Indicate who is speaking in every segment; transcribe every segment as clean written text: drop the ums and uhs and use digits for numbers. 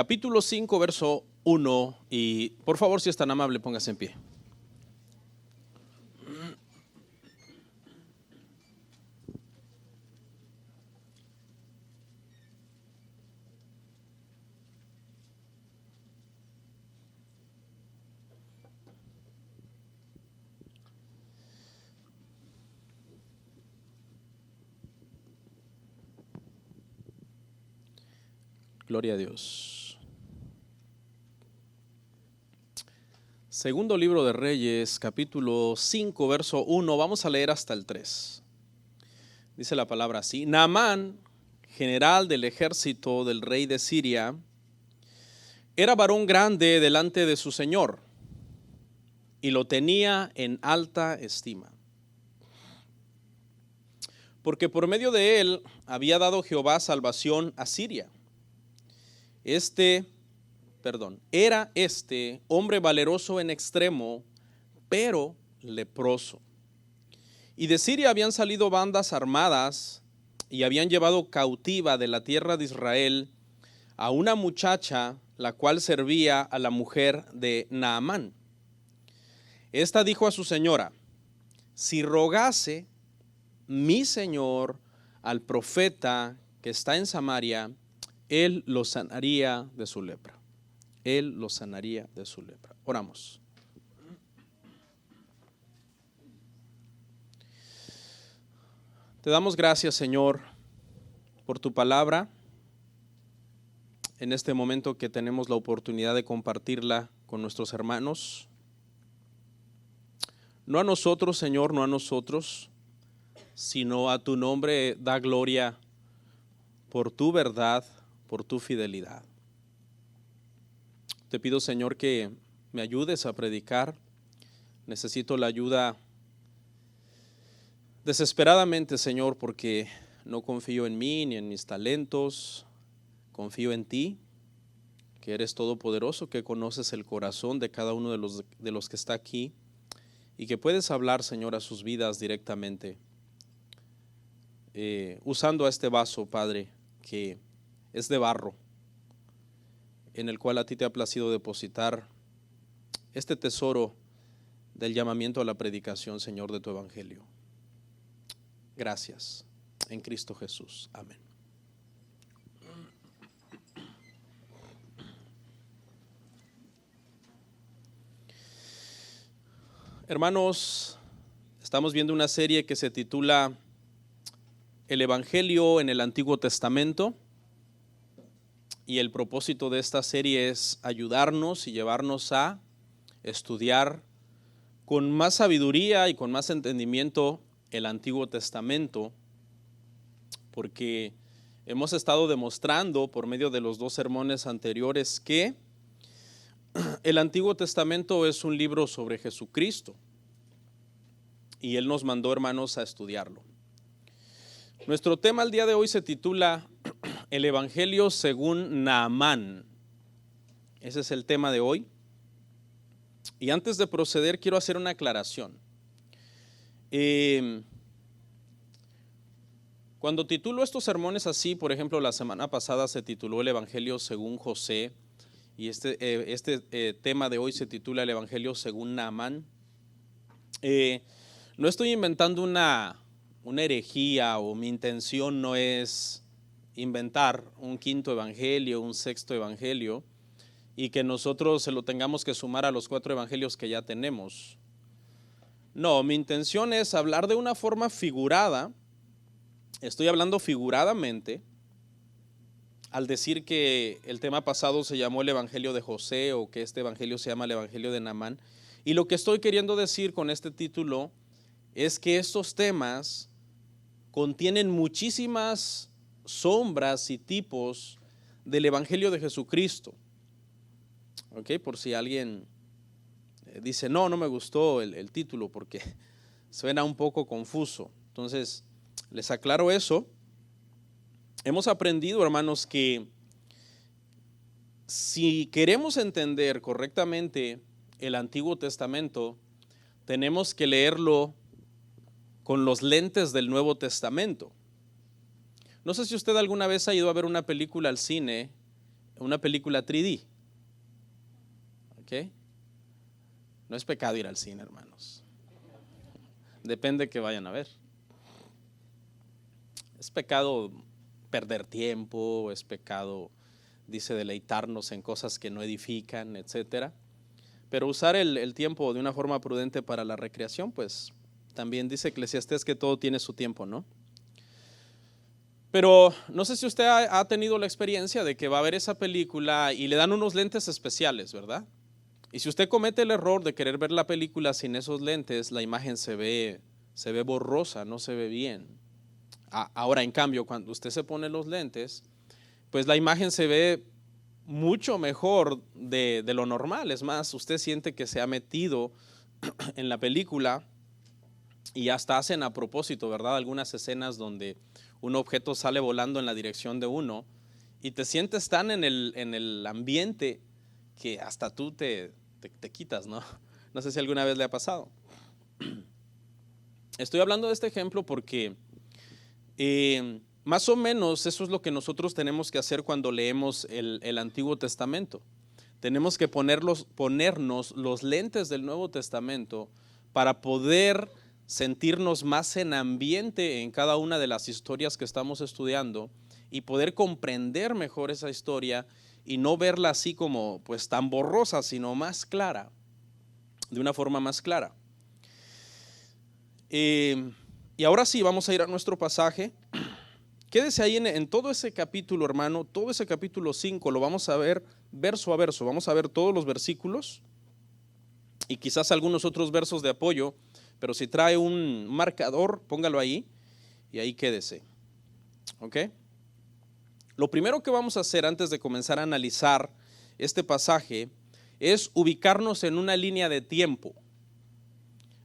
Speaker 1: capítulo 5, verso 1, y por favor, si es tan amable, póngase en pie. Gloria a Dios. Segundo libro de Reyes, capítulo 5, verso 1, vamos a leer hasta el 3. Dice la palabra así: Naamán, general del ejército del rey de Siria, era varón grande delante de su señor, y lo tenía en alta estima, porque por medio de él había dado Jehová salvación a Siria. Era hombre valeroso en extremo, pero leproso. Y de Siria habían salido bandas armadas y habían llevado cautiva de la tierra de Israel a una muchacha, la cual servía a la mujer de Naamán. Esta dijo a su señora: si rogase mi señor al profeta que está en Samaria, él lo sanaría de su lepra. Él lo sanaría de su lepra. Oramos. Te damos gracias, Señor, por tu palabra. En este momento que tenemos la oportunidad de compartirla con nuestros hermanos. No a nosotros, Señor, no a nosotros, sino a tu nombre da gloria por tu verdad, por tu fidelidad. Te pido, Señor, que me ayudes a predicar. Necesito la ayuda desesperadamente, Señor, porque no confío en mí ni en mis talentos. Confío en ti, que eres todopoderoso, que conoces el corazón de cada uno de los que está aquí y que puedes hablar, Señor, a sus vidas directamente, usando a este vaso, Padre, que es de barro, en el cual a ti te ha placido depositar este tesoro del llamamiento a la predicación, Señor, de tu evangelio. Gracias, en Cristo Jesús. Amén. Hermanos, estamos viendo una serie que se titula El Evangelio en el Antiguo Testamento. Y el propósito de esta serie es ayudarnos y llevarnos a estudiar con más sabiduría y con más entendimiento el Antiguo Testamento, porque hemos estado demostrando por medio de los 2 sermones anteriores que el Antiguo Testamento es un libro sobre Jesucristo y Él nos mandó, hermanos, a estudiarlo. Nuestro tema el día de hoy se titula El Evangelio según Naamán. Ese es el tema de hoy. Y antes de proceder, quiero hacer una aclaración. Cuando titulo estos sermones así, por ejemplo, la semana pasada se tituló El Evangelio según José, y este tema de hoy se titula El Evangelio según Naamán. No estoy inventando una herejía, o mi intención no es inventar un 5.º evangelio, un 6.º evangelio, y que nosotros se lo tengamos que sumar a los 4 evangelios que ya tenemos. No, mi intención es hablar de una forma figurada. Estoy hablando figuradamente al decir que el tema pasado se llamó el Evangelio de José, o que este evangelio se llama el Evangelio de Naamán. Y lo que estoy queriendo decir con este título es que estos temas contienen muchísimas sombras y tipos del Evangelio de Jesucristo. ¿Ok? Por si alguien dice, no me gustó el título porque suena un poco confuso. Entonces, les aclaro eso. Hemos aprendido, hermanos, que si queremos entender correctamente el Antiguo Testamento, tenemos que leerlo con los lentes del Nuevo Testamento. No sé si usted alguna vez ha ido a ver una película al cine una película 3D. ¿Ok? No es pecado ir al cine, hermanos. Depende que vayan a ver. Es pecado perder tiempo, es pecado, dice, deleitarnos en cosas que no edifican, etcétera. Pero usar el tiempo de una forma prudente para la recreación, pues también dice Eclesiastés que todo tiene su tiempo, ¿no? Pero no sé si usted ha tenido la experiencia de que va a ver esa película y le dan unos lentes especiales, ¿verdad? Y si usted comete el error de querer ver la película sin esos lentes, la imagen se ve borrosa, no se ve bien. Ahora, en cambio, cuando usted se pone los lentes, pues la imagen se ve mucho mejor de lo normal. Es más, usted siente que se ha metido en la película y hasta hacen a propósito, ¿verdad? Algunas escenas donde un objeto sale volando en la dirección de uno y te sientes tan en el ambiente que hasta tú te quitas, ¿no? No sé si alguna vez le ha pasado. Estoy hablando de este ejemplo porque más o menos eso es lo que nosotros tenemos que hacer cuando leemos el Antiguo Testamento. Tenemos que ponernos los lentes del Nuevo Testamento para poder sentirnos más en ambiente en cada una de las historias que estamos estudiando y poder comprender mejor esa historia y no verla así como pues tan borrosa, sino más clara, de una forma más clara. Y ahora sí, vamos a ir a nuestro pasaje. Quédese ahí en todo ese capítulo, hermano, todo ese capítulo 5, lo vamos a ver verso a verso, vamos a ver todos los versículos y quizás algunos otros versos de apoyo, pero si trae un marcador, póngalo ahí y ahí quédese. ¿Ok? Lo primero que vamos a hacer antes de comenzar a analizar este pasaje es ubicarnos en una línea de tiempo.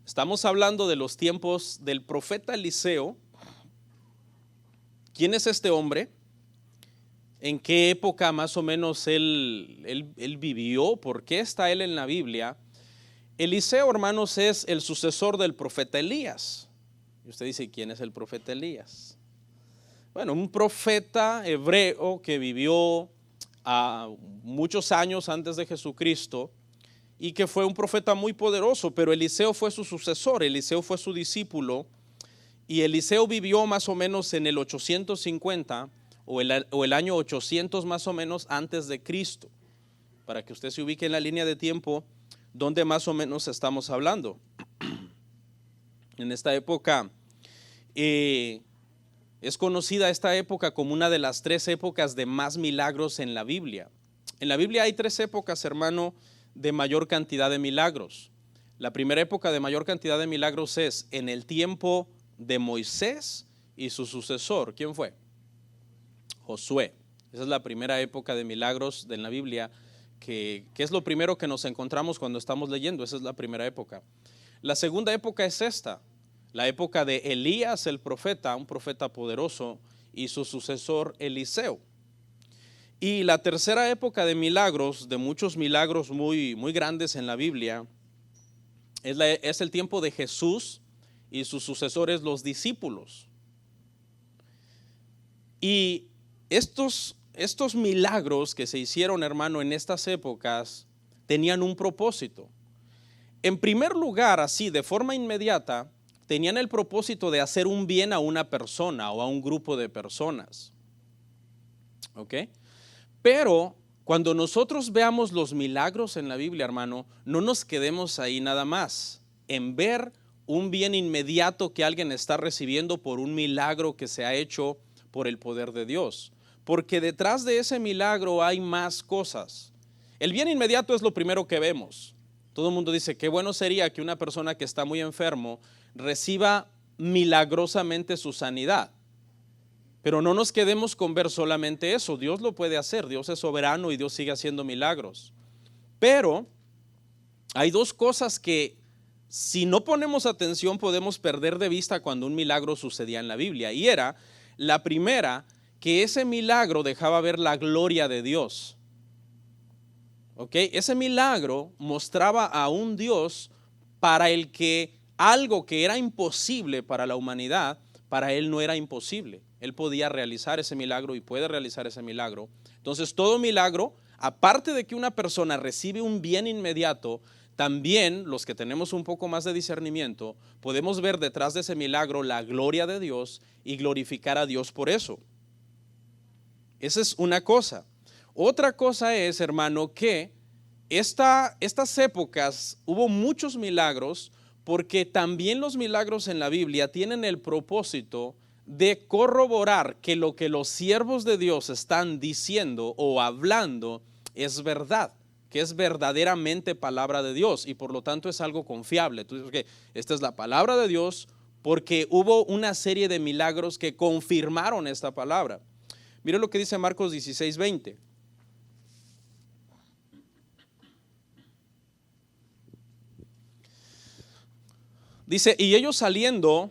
Speaker 1: Estamos hablando de los tiempos del profeta Eliseo. ¿Quién es este hombre? ¿En qué época más o menos él vivió? ¿Por qué está él en la Biblia? Eliseo, hermanos, es el sucesor del profeta Elías. Y usted dice, ¿quién es el profeta Elías? Bueno, un profeta hebreo que vivió muchos años antes de Jesucristo y que fue un profeta muy poderoso, pero Eliseo fue su sucesor, Eliseo fue su discípulo y Eliseo vivió más o menos en el 850 o el año 800 más o menos antes de Cristo, para que usted se ubique en la línea de tiempo donde más o menos estamos hablando. En esta época es conocida esta época como una de las 3 épocas de más milagros en la Biblia. En la Biblia hay 3 épocas, hermano, de mayor cantidad de milagros. La primera época de mayor cantidad de milagros es en el tiempo de Moisés y su sucesor. ¿Quién fue? Josué. Esa es la primera época de milagros de la Biblia, que es lo primero que nos encontramos cuando estamos leyendo. Esa es la primera época. La segunda época es esta, la época de Elías el profeta, un profeta poderoso, y su sucesor Eliseo. Y la tercera época de milagros, de muchos milagros muy, muy grandes en la Biblia, es el tiempo de Jesús y sus sucesores, los discípulos. Y estos milagros que se hicieron, hermano, en estas épocas, tenían un propósito. En primer lugar, así, de forma inmediata, tenían el propósito de hacer un bien a una persona o a un grupo de personas. ¿Ok? Pero cuando nosotros veamos los milagros en la Biblia, hermano, no nos quedemos ahí nada más en ver un bien inmediato que alguien está recibiendo por un milagro que se ha hecho por el poder de Dios. Porque detrás de ese milagro hay más cosas. El bien inmediato es lo primero que vemos. Todo el mundo dice, qué bueno sería que una persona que está muy enfermo reciba milagrosamente su sanidad. Pero no nos quedemos con ver solamente eso. Dios lo puede hacer. Dios es soberano y Dios sigue haciendo milagros. Pero hay 2 cosas que si no ponemos atención podemos perder de vista cuando un milagro sucedía en la Biblia. Y era la primera, que ese milagro dejaba ver la gloria de Dios. ¿Ok? Ese milagro mostraba a un Dios para el que algo que era imposible para la humanidad, para él no era imposible. Él podía realizar ese milagro y puede realizar ese milagro. Entonces, todo milagro, aparte de que una persona recibe un bien inmediato, también los que tenemos un poco más de discernimiento, podemos ver detrás de ese milagro la gloria de Dios y glorificar a Dios por eso. Esa es una cosa. Otra cosa es, hermano, que estas épocas hubo muchos milagros, porque también los milagros en la Biblia tienen el propósito de corroborar que lo que los siervos de Dios están diciendo o hablando es verdad, que es verdaderamente palabra de Dios y por lo tanto es algo confiable. Tú dices que esta es la palabra de Dios porque hubo una serie de milagros que confirmaron esta palabra. Mire lo que dice Marcos 16:20. Dice, y ellos saliendo,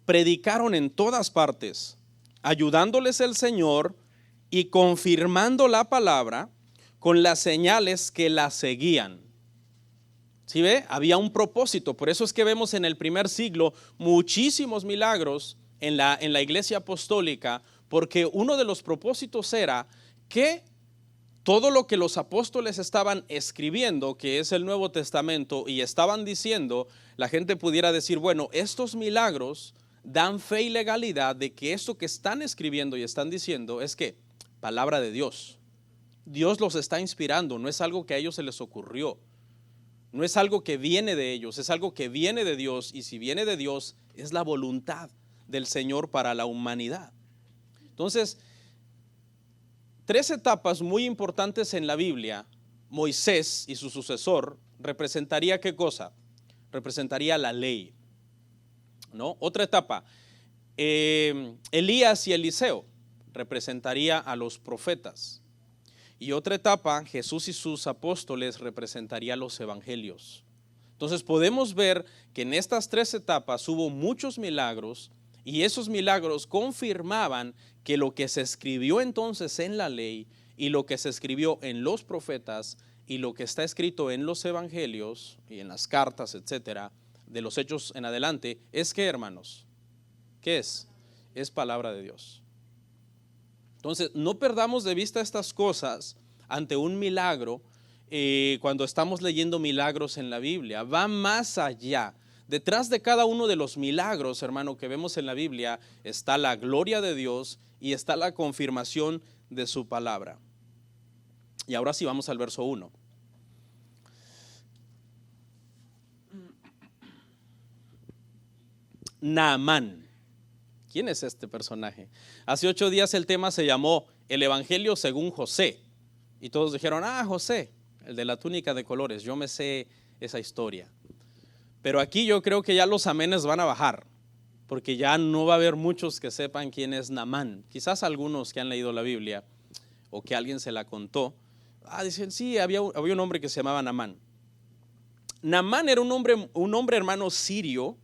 Speaker 1: predicaron en todas partes, ayudándoles el Señor y confirmando la palabra con las señales que la seguían. ¿Sí ve? Había un propósito. Por eso es que vemos en el primer siglo muchísimos milagros en la iglesia apostólica, porque uno de los propósitos era que todo lo que los apóstoles estaban escribiendo, que es el Nuevo Testamento, y estaban diciendo, la gente pudiera decir, bueno, estos milagros dan fe y legalidad de que esto que están escribiendo y están diciendo es que palabra de Dios. Dios los está inspirando, no es algo que a ellos se les ocurrió, no es algo que viene de ellos, es algo que viene de Dios, y si viene de Dios es la voluntad del Señor para la humanidad. Entonces, tres etapas muy importantes en la Biblia. Moisés y su sucesor representaría ¿qué cosa? Representaría la ley, ¿no? Otra etapa, Elías y Eliseo, representaría a los profetas. Y otra etapa, Jesús y sus apóstoles, representaría los evangelios. Entonces podemos ver que en estas tres etapas hubo muchos milagros, y esos milagros confirmaban que lo que se escribió entonces en la ley y lo que se escribió en los profetas y lo que está escrito en los evangelios y en las cartas, etcétera, de los hechos en adelante, es que, hermanos, ¿qué es? Es palabra de Dios. Entonces, no perdamos de vista estas cosas ante un milagro cuando estamos leyendo milagros en la Biblia. Va más allá. Detrás de cada uno de los milagros, hermano, que vemos en la Biblia, está la gloria de Dios y está la confirmación de su palabra. Y ahora sí vamos al verso 1. Naamán. ¿Quién es este personaje? Hace 8 días el tema se llamó El Evangelio según José. Y todos dijeron, José, el de la túnica de colores, yo me sé esa historia. Pero aquí yo creo que ya los amenes van a bajar, porque ya no va a haber muchos que sepan quién es Naamán. Quizás algunos que han leído la Biblia o que alguien se la contó, dicen, sí, había un hombre que se llamaba Naamán. Naamán era un hombre hermano sirio,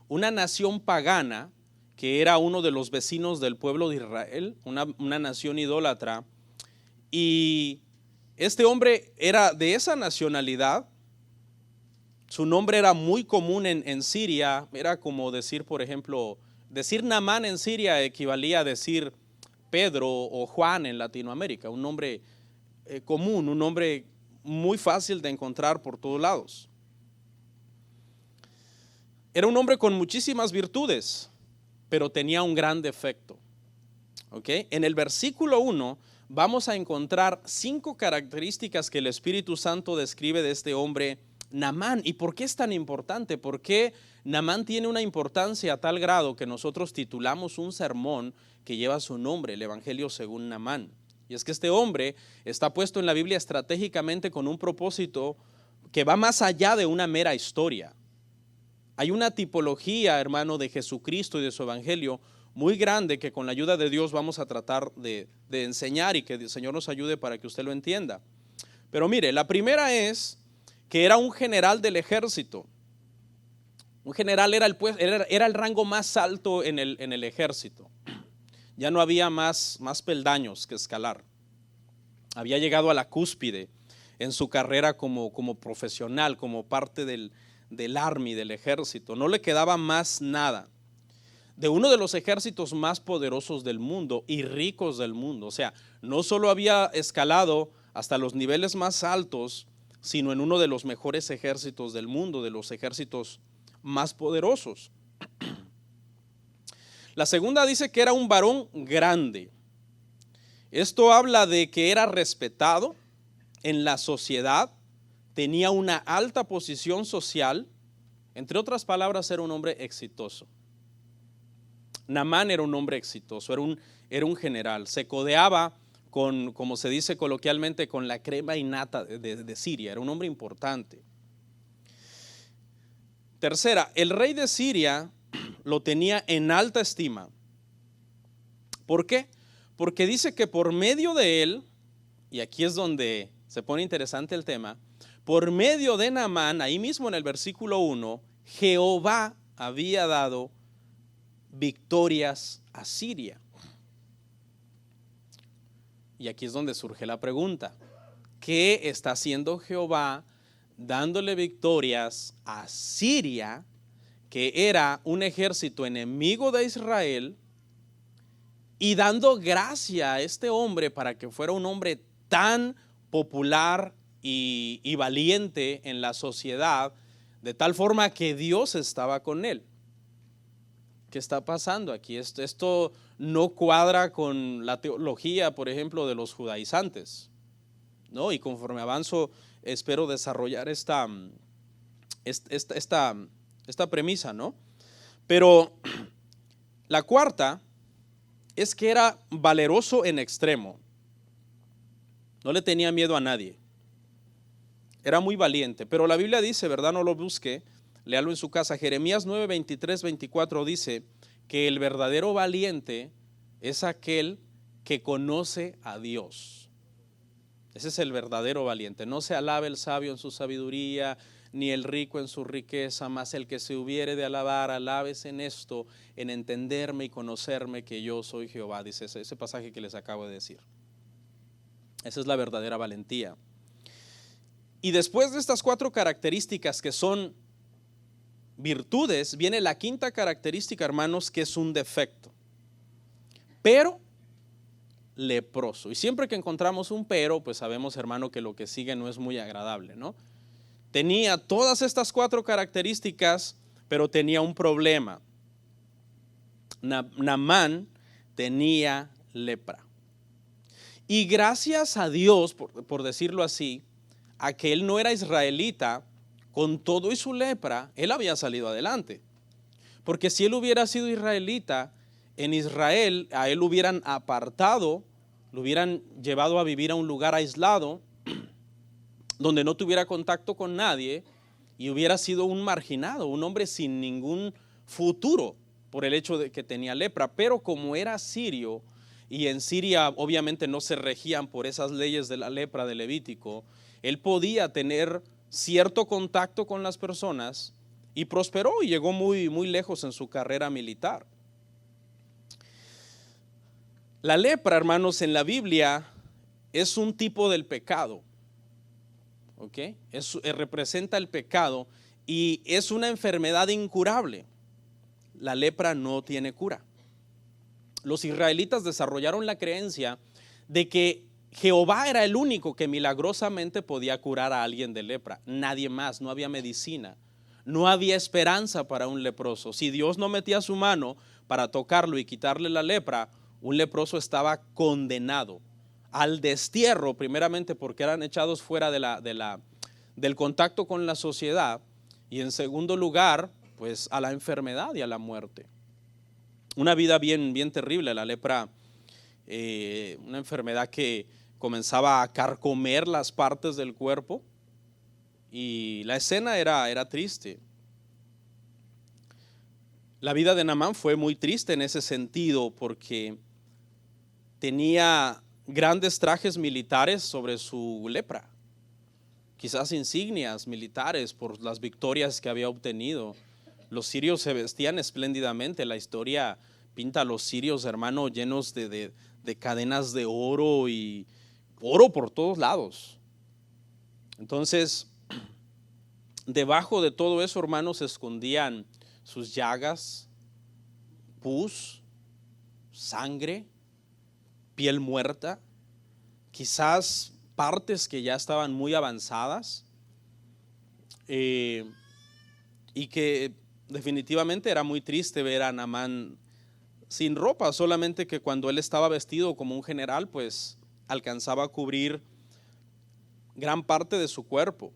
Speaker 1: una nación pagana, que era uno de los vecinos del pueblo de Israel, una nación idólatra. Y este hombre era de esa nacionalidad. Su nombre era muy común en Siria. Era como decir, por ejemplo, decir Naamán en Siria equivalía a decir Pedro o Juan en Latinoamérica. Un nombre común, un nombre muy fácil de encontrar por todos lados. Era un hombre con muchísimas virtudes, pero tenía un gran defecto. ¿Okay? En el versículo 1 vamos a encontrar 5 características que el Espíritu Santo describe de este hombre Naamán. ¿Y por qué es tan importante? ¿Por qué Naamán tiene una importancia a tal grado que nosotros titulamos un sermón que lleva su nombre, el Evangelio según Naamán? Y es que este hombre está puesto en la Biblia estratégicamente con un propósito que va más allá de una mera historia. Hay una tipología, hermano, de Jesucristo y de su Evangelio muy grande que con la ayuda de Dios vamos a tratar de enseñar y que el Señor nos ayude para que usted lo entienda. Pero mire, la primera es que era un general del ejército. Un general era el rango más alto en el ejército. Ya no había más peldaños que escalar. Había llegado a la cúspide en su carrera como profesional, como parte del army, del ejército. No le quedaba más nada. de uno de los ejércitos más poderosos del mundo y ricos del mundo. O sea, no solo había escalado hasta los niveles más altos, sino en uno de los mejores ejércitos del mundo, de los ejércitos más poderosos. La segunda dice que era un varón grande. Esto habla de que era respetado en la sociedad, tenía una alta posición social, entre otras palabras, era un hombre exitoso. Naamán era un hombre exitoso, era un general, se codeaba con, como se dice coloquialmente, con la crema innata de Siria, era un hombre importante. Tercera, el rey de Siria lo tenía en alta estima. ¿Por qué? Porque dice que por medio de él, y aquí es donde se pone interesante el tema, por medio de Naamán, ahí mismo en el versículo 1, Jehová había dado victorias a Siria. Y aquí es donde surge la pregunta: ¿qué está haciendo Jehová dándole victorias a Siria, que era un ejército enemigo de Israel, y dando gracia a este hombre para que fuera un hombre tan popular y valiente en la sociedad, de tal forma que Dios estaba con él? ¿Qué está pasando aquí? Esto no cuadra con la teología, por ejemplo, de los judaizantes, ¿no? Y conforme avanzo, espero desarrollar esta premisa, ¿no? Pero la cuarta es que era valeroso en extremo. No le tenía miedo a nadie. Era muy valiente. Pero la Biblia dice, ¿verdad? No lo busque, léalo en su casa. Jeremías 9, 23, 24 dice que el verdadero valiente es aquel que conoce a Dios. Ese es el verdadero valiente. No se alabe el sabio en su sabiduría, ni el rico en su riqueza, mas el que se hubiere de alabar, alabes en esto, en entenderme y conocerme que yo soy Jehová. Dice ese pasaje que les acabo de decir. Esa es la verdadera valentía. Y después de estas cuatro características que son virtudes, viene la quinta característica, hermanos, que es un defecto. Pero leproso. Y siempre que encontramos un pero, pues sabemos, hermano, que lo que sigue no es muy agradable, ¿no? Tenía todas estas cuatro características, pero tenía un problema. Naamán tenía lepra. Y gracias a Dios, por decirlo así, a que él no era israelita, con todo y su lepra, él había salido adelante. Porque si él hubiera sido israelita, en Israel a él lo hubieran apartado, lo hubieran llevado a vivir a un lugar aislado, donde no tuviera contacto con nadie, y hubiera sido un marginado, un hombre sin ningún futuro por el hecho de que tenía lepra. Pero como era sirio, y en Siria obviamente no se regían por esas leyes de la lepra de Levítico, él podía tener cierto contacto con las personas y prosperó y llegó muy, muy lejos en su carrera militar. La lepra, hermanos, en la Biblia es un tipo del pecado. ¿Ok? Representa el pecado y es una enfermedad incurable. La lepra no tiene cura. Los israelitas desarrollaron la creencia de que Jehová era el único que milagrosamente podía curar a alguien de lepra. Nadie más, no había medicina, no había esperanza para un leproso. Si Dios no metía su mano para tocarlo y quitarle la lepra, un leproso estaba condenado al destierro, primeramente porque eran echados fuera del contacto con la sociedad, y en segundo lugar, pues a la enfermedad y a la muerte. Una vida bien, bien terrible, la lepra, una enfermedad que comenzaba a carcomer las partes del cuerpo, y la escena era triste. La vida de Naamán fue muy triste en ese sentido, porque tenía grandes trajes militares sobre su lepra, quizás insignias militares por las victorias que había obtenido. Los sirios se vestían espléndidamente. La historia pinta a los sirios, hermano, llenos de cadenas de oro y oro por todos lados. Entonces, debajo de todo eso, hermanos, se escondían sus llagas, pus, sangre, piel muerta, quizás partes que ya estaban muy avanzadas, y que definitivamente era muy triste ver a Naamán sin ropa, solamente que cuando él estaba vestido como un general, pues alcanzaba a cubrir gran parte de su cuerpo.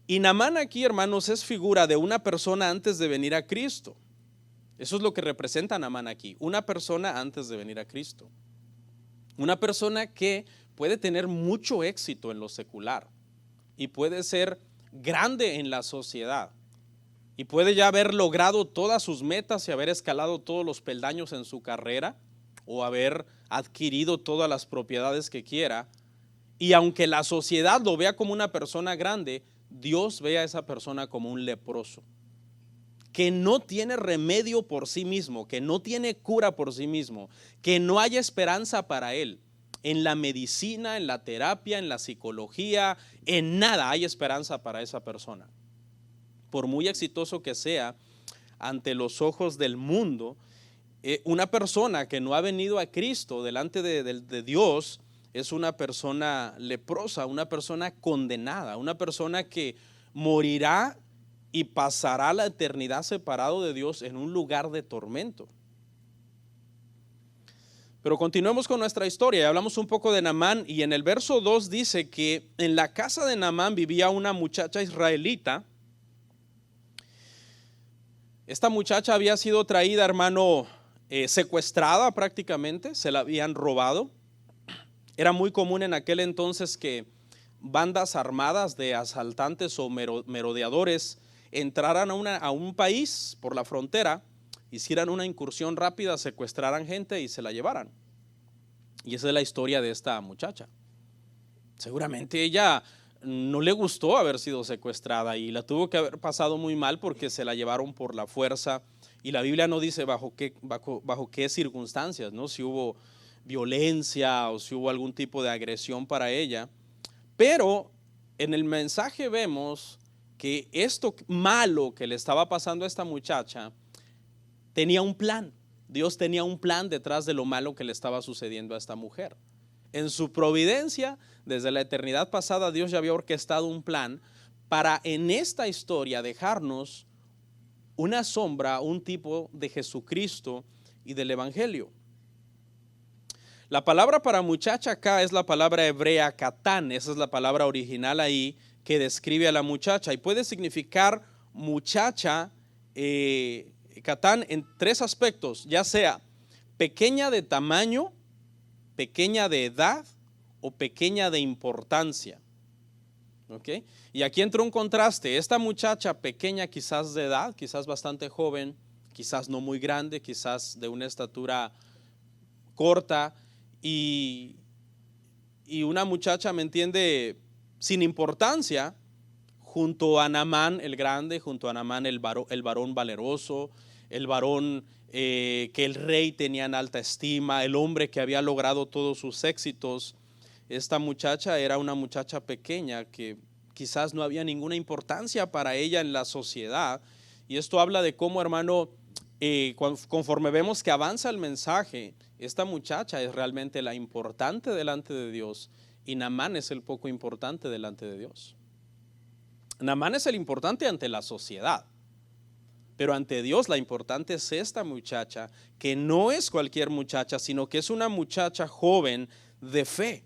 Speaker 1: Y Naamán aquí, hermanos, es figura de una persona antes de venir a Cristo. Eso es lo que representa Naamán aquí, una persona antes de venir a Cristo. Una persona que puede tener mucho éxito en lo secular y puede ser grande en la sociedad y puede ya haber logrado todas sus metas y haber escalado todos los peldaños en su carrera o haber adquirido todas las propiedades que quiera. Y aunque la sociedad lo vea como una persona grande, Dios ve a esa persona como un leproso, que no tiene remedio por sí mismo, que no tiene cura por sí mismo, que no hay esperanza para él. En la medicina, en la terapia, en la psicología, en nada hay esperanza para esa persona. Por muy exitoso que sea ante los ojos del mundo, una persona que no ha venido a Cristo delante de Dios es una persona leprosa, una persona condenada, una persona que morirá y pasará la eternidad separado de Dios en un lugar de tormento. Pero continuemos con nuestra historia y hablamos un poco de Naamán, y en el verso 2 dice que en la casa de Naamán vivía una muchacha israelita. Esta muchacha había sido traída, hermano, secuestrada prácticamente, se la habían robado. Era muy común en aquel entonces que bandas armadas de asaltantes o merodeadores entraran a un país por la frontera, hicieran una incursión rápida, secuestraran gente y se la llevaran. Y esa es la historia de esta muchacha. Seguramente ella no le gustó haber sido secuestrada y la tuvo que haber pasado muy mal porque se la llevaron por la fuerza, y la Biblia no dice bajo qué circunstancias, ¿no? Si hubo violencia o si hubo algún tipo de agresión para ella. Pero en el mensaje vemos que esto malo que le estaba pasando a esta muchacha tenía un plan. Dios tenía un plan detrás de lo malo que le estaba sucediendo a esta mujer. En su providencia, desde la eternidad pasada, Dios ya había orquestado un plan para en esta historia dejarnos una sombra, un tipo de Jesucristo y del Evangelio. La palabra para muchacha acá es la palabra hebrea katán. Esa es la palabra original ahí que describe a la muchacha y puede significar muchacha, katán, en tres aspectos, ya sea pequeña de tamaño, pequeña de edad o pequeña de importancia. ¿Okay? Y aquí entra un contraste. Esta muchacha pequeña, quizás de edad, quizás bastante joven, quizás no muy grande, quizás de una estatura corta, y una muchacha, ¿me entiende?, sin importancia, junto a Naamán el grande, junto a Naamán el varón valeroso, el varón que el rey tenía en alta estima, el hombre que había logrado todos sus éxitos. Esta muchacha era una muchacha pequeña que quizás no había ninguna importancia para ella en la sociedad. Y esto habla de cómo, hermano, conforme vemos que avanza el mensaje, esta muchacha es realmente la importante delante de Dios y Naamán es el poco importante delante de Dios. Naamán es el importante ante la sociedad, pero ante Dios la importante es esta muchacha, que no es cualquier muchacha, sino que es una muchacha joven de fe.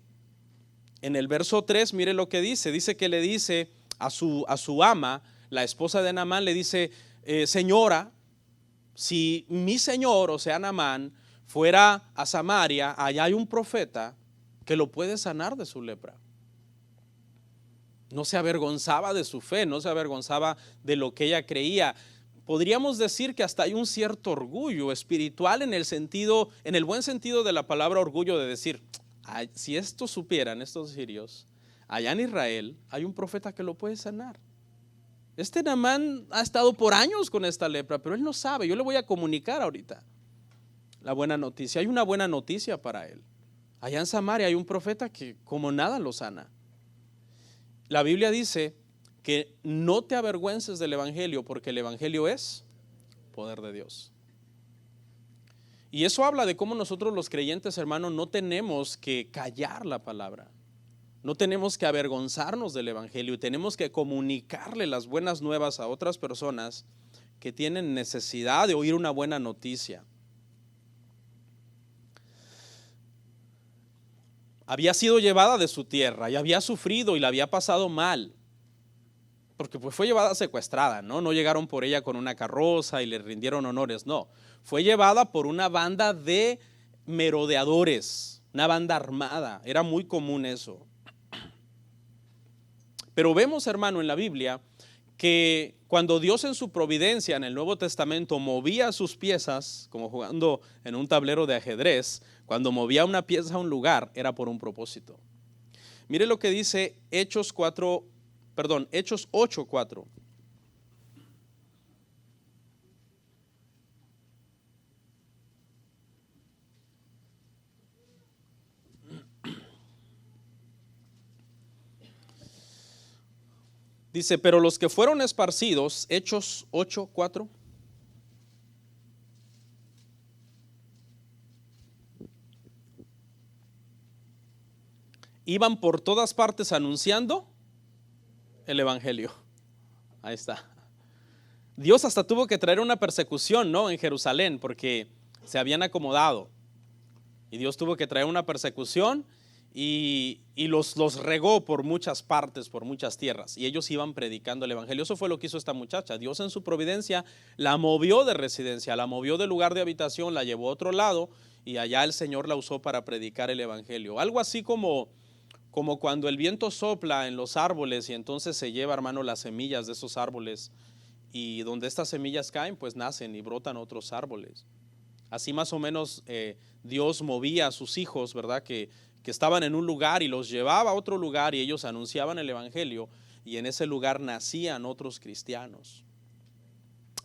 Speaker 1: En el verso 3, mire lo que dice que le dice a su ama, la esposa de Naamán, le dice, señora, si mi señor, o sea Naamán, fuera a Samaria, allá hay un profeta que lo puede sanar de su lepra. No se avergonzaba de su fe, no se avergonzaba de lo que ella creía. Podríamos decir que hasta hay un cierto orgullo espiritual en el buen sentido de la palabra orgullo, de decir, si esto supieran estos sirios, allá en Israel hay un profeta que lo puede sanar. Este Naamán ha estado por años con esta lepra, pero él no sabe. Yo le voy a comunicar ahorita la buena noticia. Hay una buena noticia para él. Allá en Samaria hay un profeta que como nada lo sana. La Biblia dice que no te avergüences del Evangelio, porque el Evangelio es poder de Dios. Y eso habla de cómo nosotros los creyentes, hermanos, no tenemos que callar la palabra. No tenemos que avergonzarnos del evangelio y tenemos que comunicarle las buenas nuevas a otras personas que tienen necesidad de oír una buena noticia. Había sido llevada de su tierra y había sufrido y la había pasado mal, porque pues fue llevada secuestrada, ¿no? No llegaron por ella con una carroza y le rindieron honores, no. Fue llevada por una banda de merodeadores, una banda armada. Era muy común eso. Pero vemos, hermano, en la Biblia que cuando Dios en su providencia en el Nuevo Testamento movía sus piezas, como jugando en un tablero de ajedrez, cuando movía una pieza a un lugar, era por un propósito. Mire lo que dice Hechos 8:4. Dice, pero los que fueron esparcidos, Hechos 8:4. Iban por todas partes anunciando el evangelio. Ahí está. Dios hasta tuvo que traer una persecución, ¿no? En Jerusalén, porque se habían acomodado. Y Dios tuvo que traer una persecución y los regó por muchas partes, por muchas tierras. Y ellos iban predicando el evangelio. Eso fue lo que hizo esta muchacha. Dios en su providencia la movió de residencia, la movió de lugar de habitación, la llevó a otro lado y allá el Señor la usó para predicar el evangelio. Algo así como cuando el viento sopla en los árboles y entonces se lleva, hermano, las semillas de esos árboles, y donde estas semillas caen, pues nacen y brotan otros árboles. Así más o menos Dios movía a sus hijos, ¿verdad? Que estaban en un lugar y los llevaba a otro lugar y ellos anunciaban el evangelio y en ese lugar nacían otros cristianos.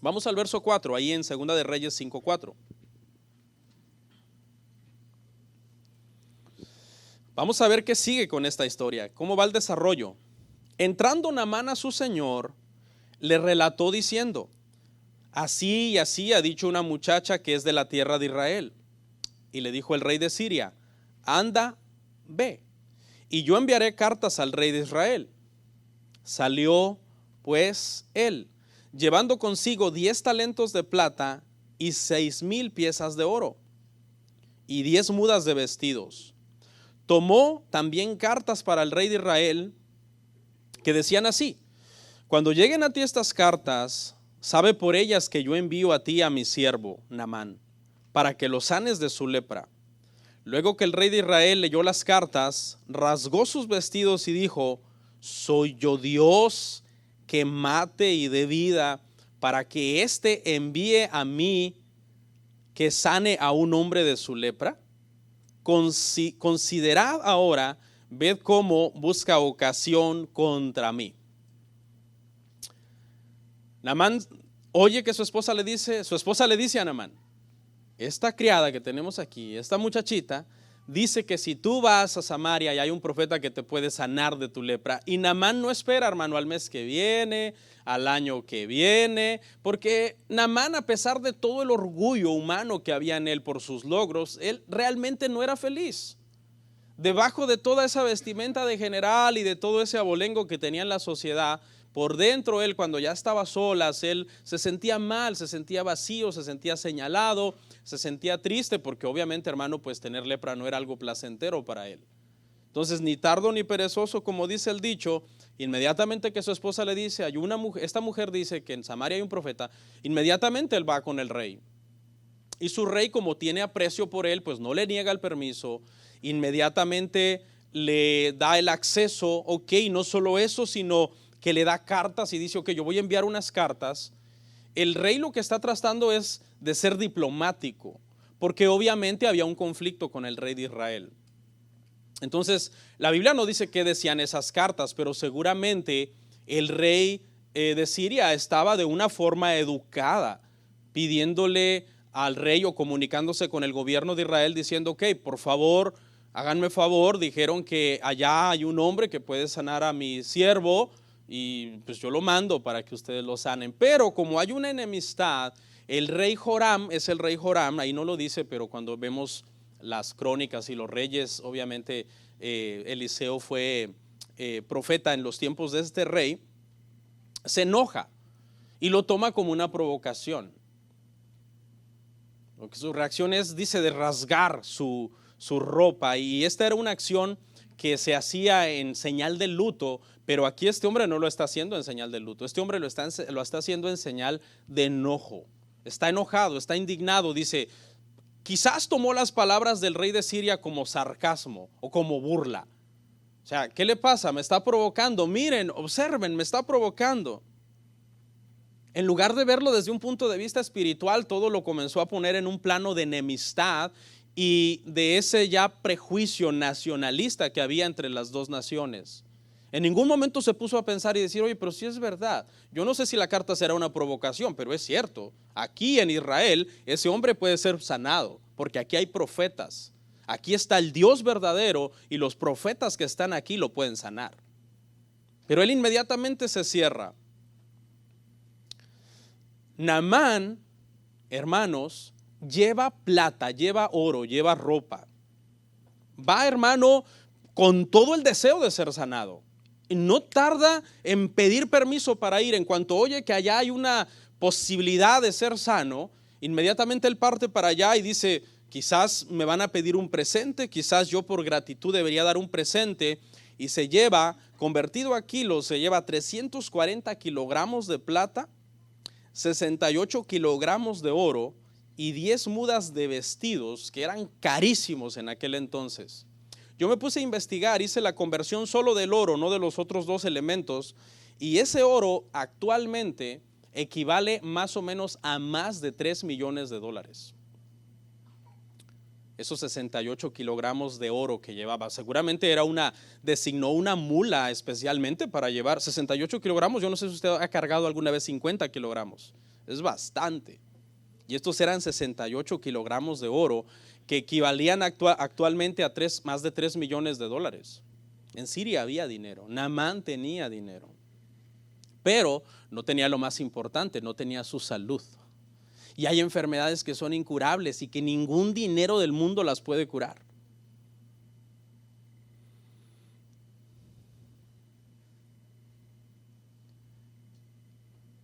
Speaker 1: Vamos al verso 4, ahí en 2 de Reyes 5:4. Vamos a ver qué sigue con esta historia, cómo va el desarrollo. Entrando Naamán a su señor, le relató diciendo, así y así ha dicho una muchacha que es de la tierra de Israel. Y le dijo el rey de Siria, anda, ve, y yo enviaré cartas al rey de Israel. Salió pues él, llevando consigo 10 talentos de plata y 6,000 piezas de oro, y 10 mudas de vestidos. Tomó también cartas para el rey de Israel que decían así, cuando lleguen a ti estas cartas, sabe por ellas que yo envío a ti a mi siervo Naamán, para que lo sanes de su lepra. Luego que el rey de Israel leyó las cartas, rasgó sus vestidos y dijo, ¿soy yo Dios que mate y dé vida para que éste envíe a mí que sane a un hombre de su lepra? Considerad ahora, ved cómo busca ocasión contra mí. Naamán oye que su esposa le dice a Naamán, esta criada que tenemos aquí, esta muchachita, dice que si tú vas a Samaria y hay un profeta que te puede sanar de tu lepra. Y Naamán no espera, hermano, al mes que viene, al año que viene, porque Naamán, a pesar de todo el orgullo humano que había en él por sus logros, él realmente no era feliz. Debajo de toda esa vestimenta de general y de todo ese abolengo que tenía en la sociedad, por dentro él, cuando ya estaba a solas, él se sentía mal, se sentía vacío, se sentía señalado, se sentía triste, porque obviamente, hermano, pues tener lepra no era algo placentero para él. Entonces, ni tardo ni perezoso, como dice el dicho, inmediatamente que su esposa le dice, esta mujer dice que en Samaria hay un profeta, inmediatamente él va con el rey. Y su rey, como tiene aprecio por él, pues no le niega el permiso, inmediatamente le da el acceso, ok, no solo eso, sino que le da cartas y dice, ok, yo voy a enviar unas cartas. El rey lo que está tratando es de ser diplomático, porque obviamente había un conflicto con el rey de Israel. Entonces, la Biblia no dice qué decían esas cartas, pero seguramente el rey de Siria estaba de una forma educada, pidiéndole al rey o comunicándose con el gobierno de Israel diciendo, ok, por favor, háganme favor, dijeron que allá hay un hombre que puede sanar a mi siervo y pues yo lo mando para que ustedes lo sanen. Pero como hay una enemistad El rey Joram es el rey Joram, ahí no lo dice, pero cuando vemos las crónicas y los reyes, obviamente Eliseo fue profeta en los tiempos de este rey, se enoja y lo toma como una provocación. Lo que su reacción es, dice, de rasgar su ropa, y esta era una acción que se hacía en señal de luto, pero aquí este hombre no lo está haciendo en señal de luto, este hombre lo está haciendo en señal de enojo. Está enojado, está indignado, dice, quizás tomó las palabras del rey de Siria como sarcasmo o como burla. O sea, ¿qué le pasa? Me está provocando, miren, observen, me está provocando. En lugar de verlo desde un punto de vista espiritual, todo lo comenzó a poner en un plano de enemistad y de ese ya prejuicio nacionalista que había entre las dos naciones. En ningún momento se puso a pensar y decir, oye, pero si es verdad. Yo no sé si la carta será una provocación, pero es cierto. Aquí en Israel ese hombre puede ser sanado, porque aquí hay profetas. Aquí está el Dios verdadero y los profetas que están aquí lo pueden sanar. Pero él inmediatamente se cierra. Naamán, hermanos, lleva plata, lleva oro, lleva ropa. Va, hermano, con todo el deseo de ser sanado. Y no tarda en pedir permiso para ir. En cuanto oye que allá hay una posibilidad de ser sano, inmediatamente él parte para allá y dice, quizás me van a pedir un presente, quizás yo por gratitud debería dar un presente. Y se lleva, convertido a kilos, se lleva 340 kilogramos de plata, 68 kilogramos de oro y 10 mudas de vestidos que eran carísimos en aquel entonces. Yo me puse a investigar, hice la conversión solo del oro, no de los otros dos elementos, y ese oro actualmente equivale más o menos a más de 3 millones de dólares. Esos 68 kilogramos de oro que llevaba, seguramente designó una mula especialmente para llevar 68 kilogramos. Yo no sé si usted ha cargado alguna vez 50 kilogramos, es bastante. Y estos eran 68 kilogramos de oro que equivalían actualmente a más de 3 millones de dólares. En Siria había dinero, Naamán tenía dinero, pero no tenía lo más importante, no tenía su salud. Y hay enfermedades que son incurables y que ningún dinero del mundo las puede curar.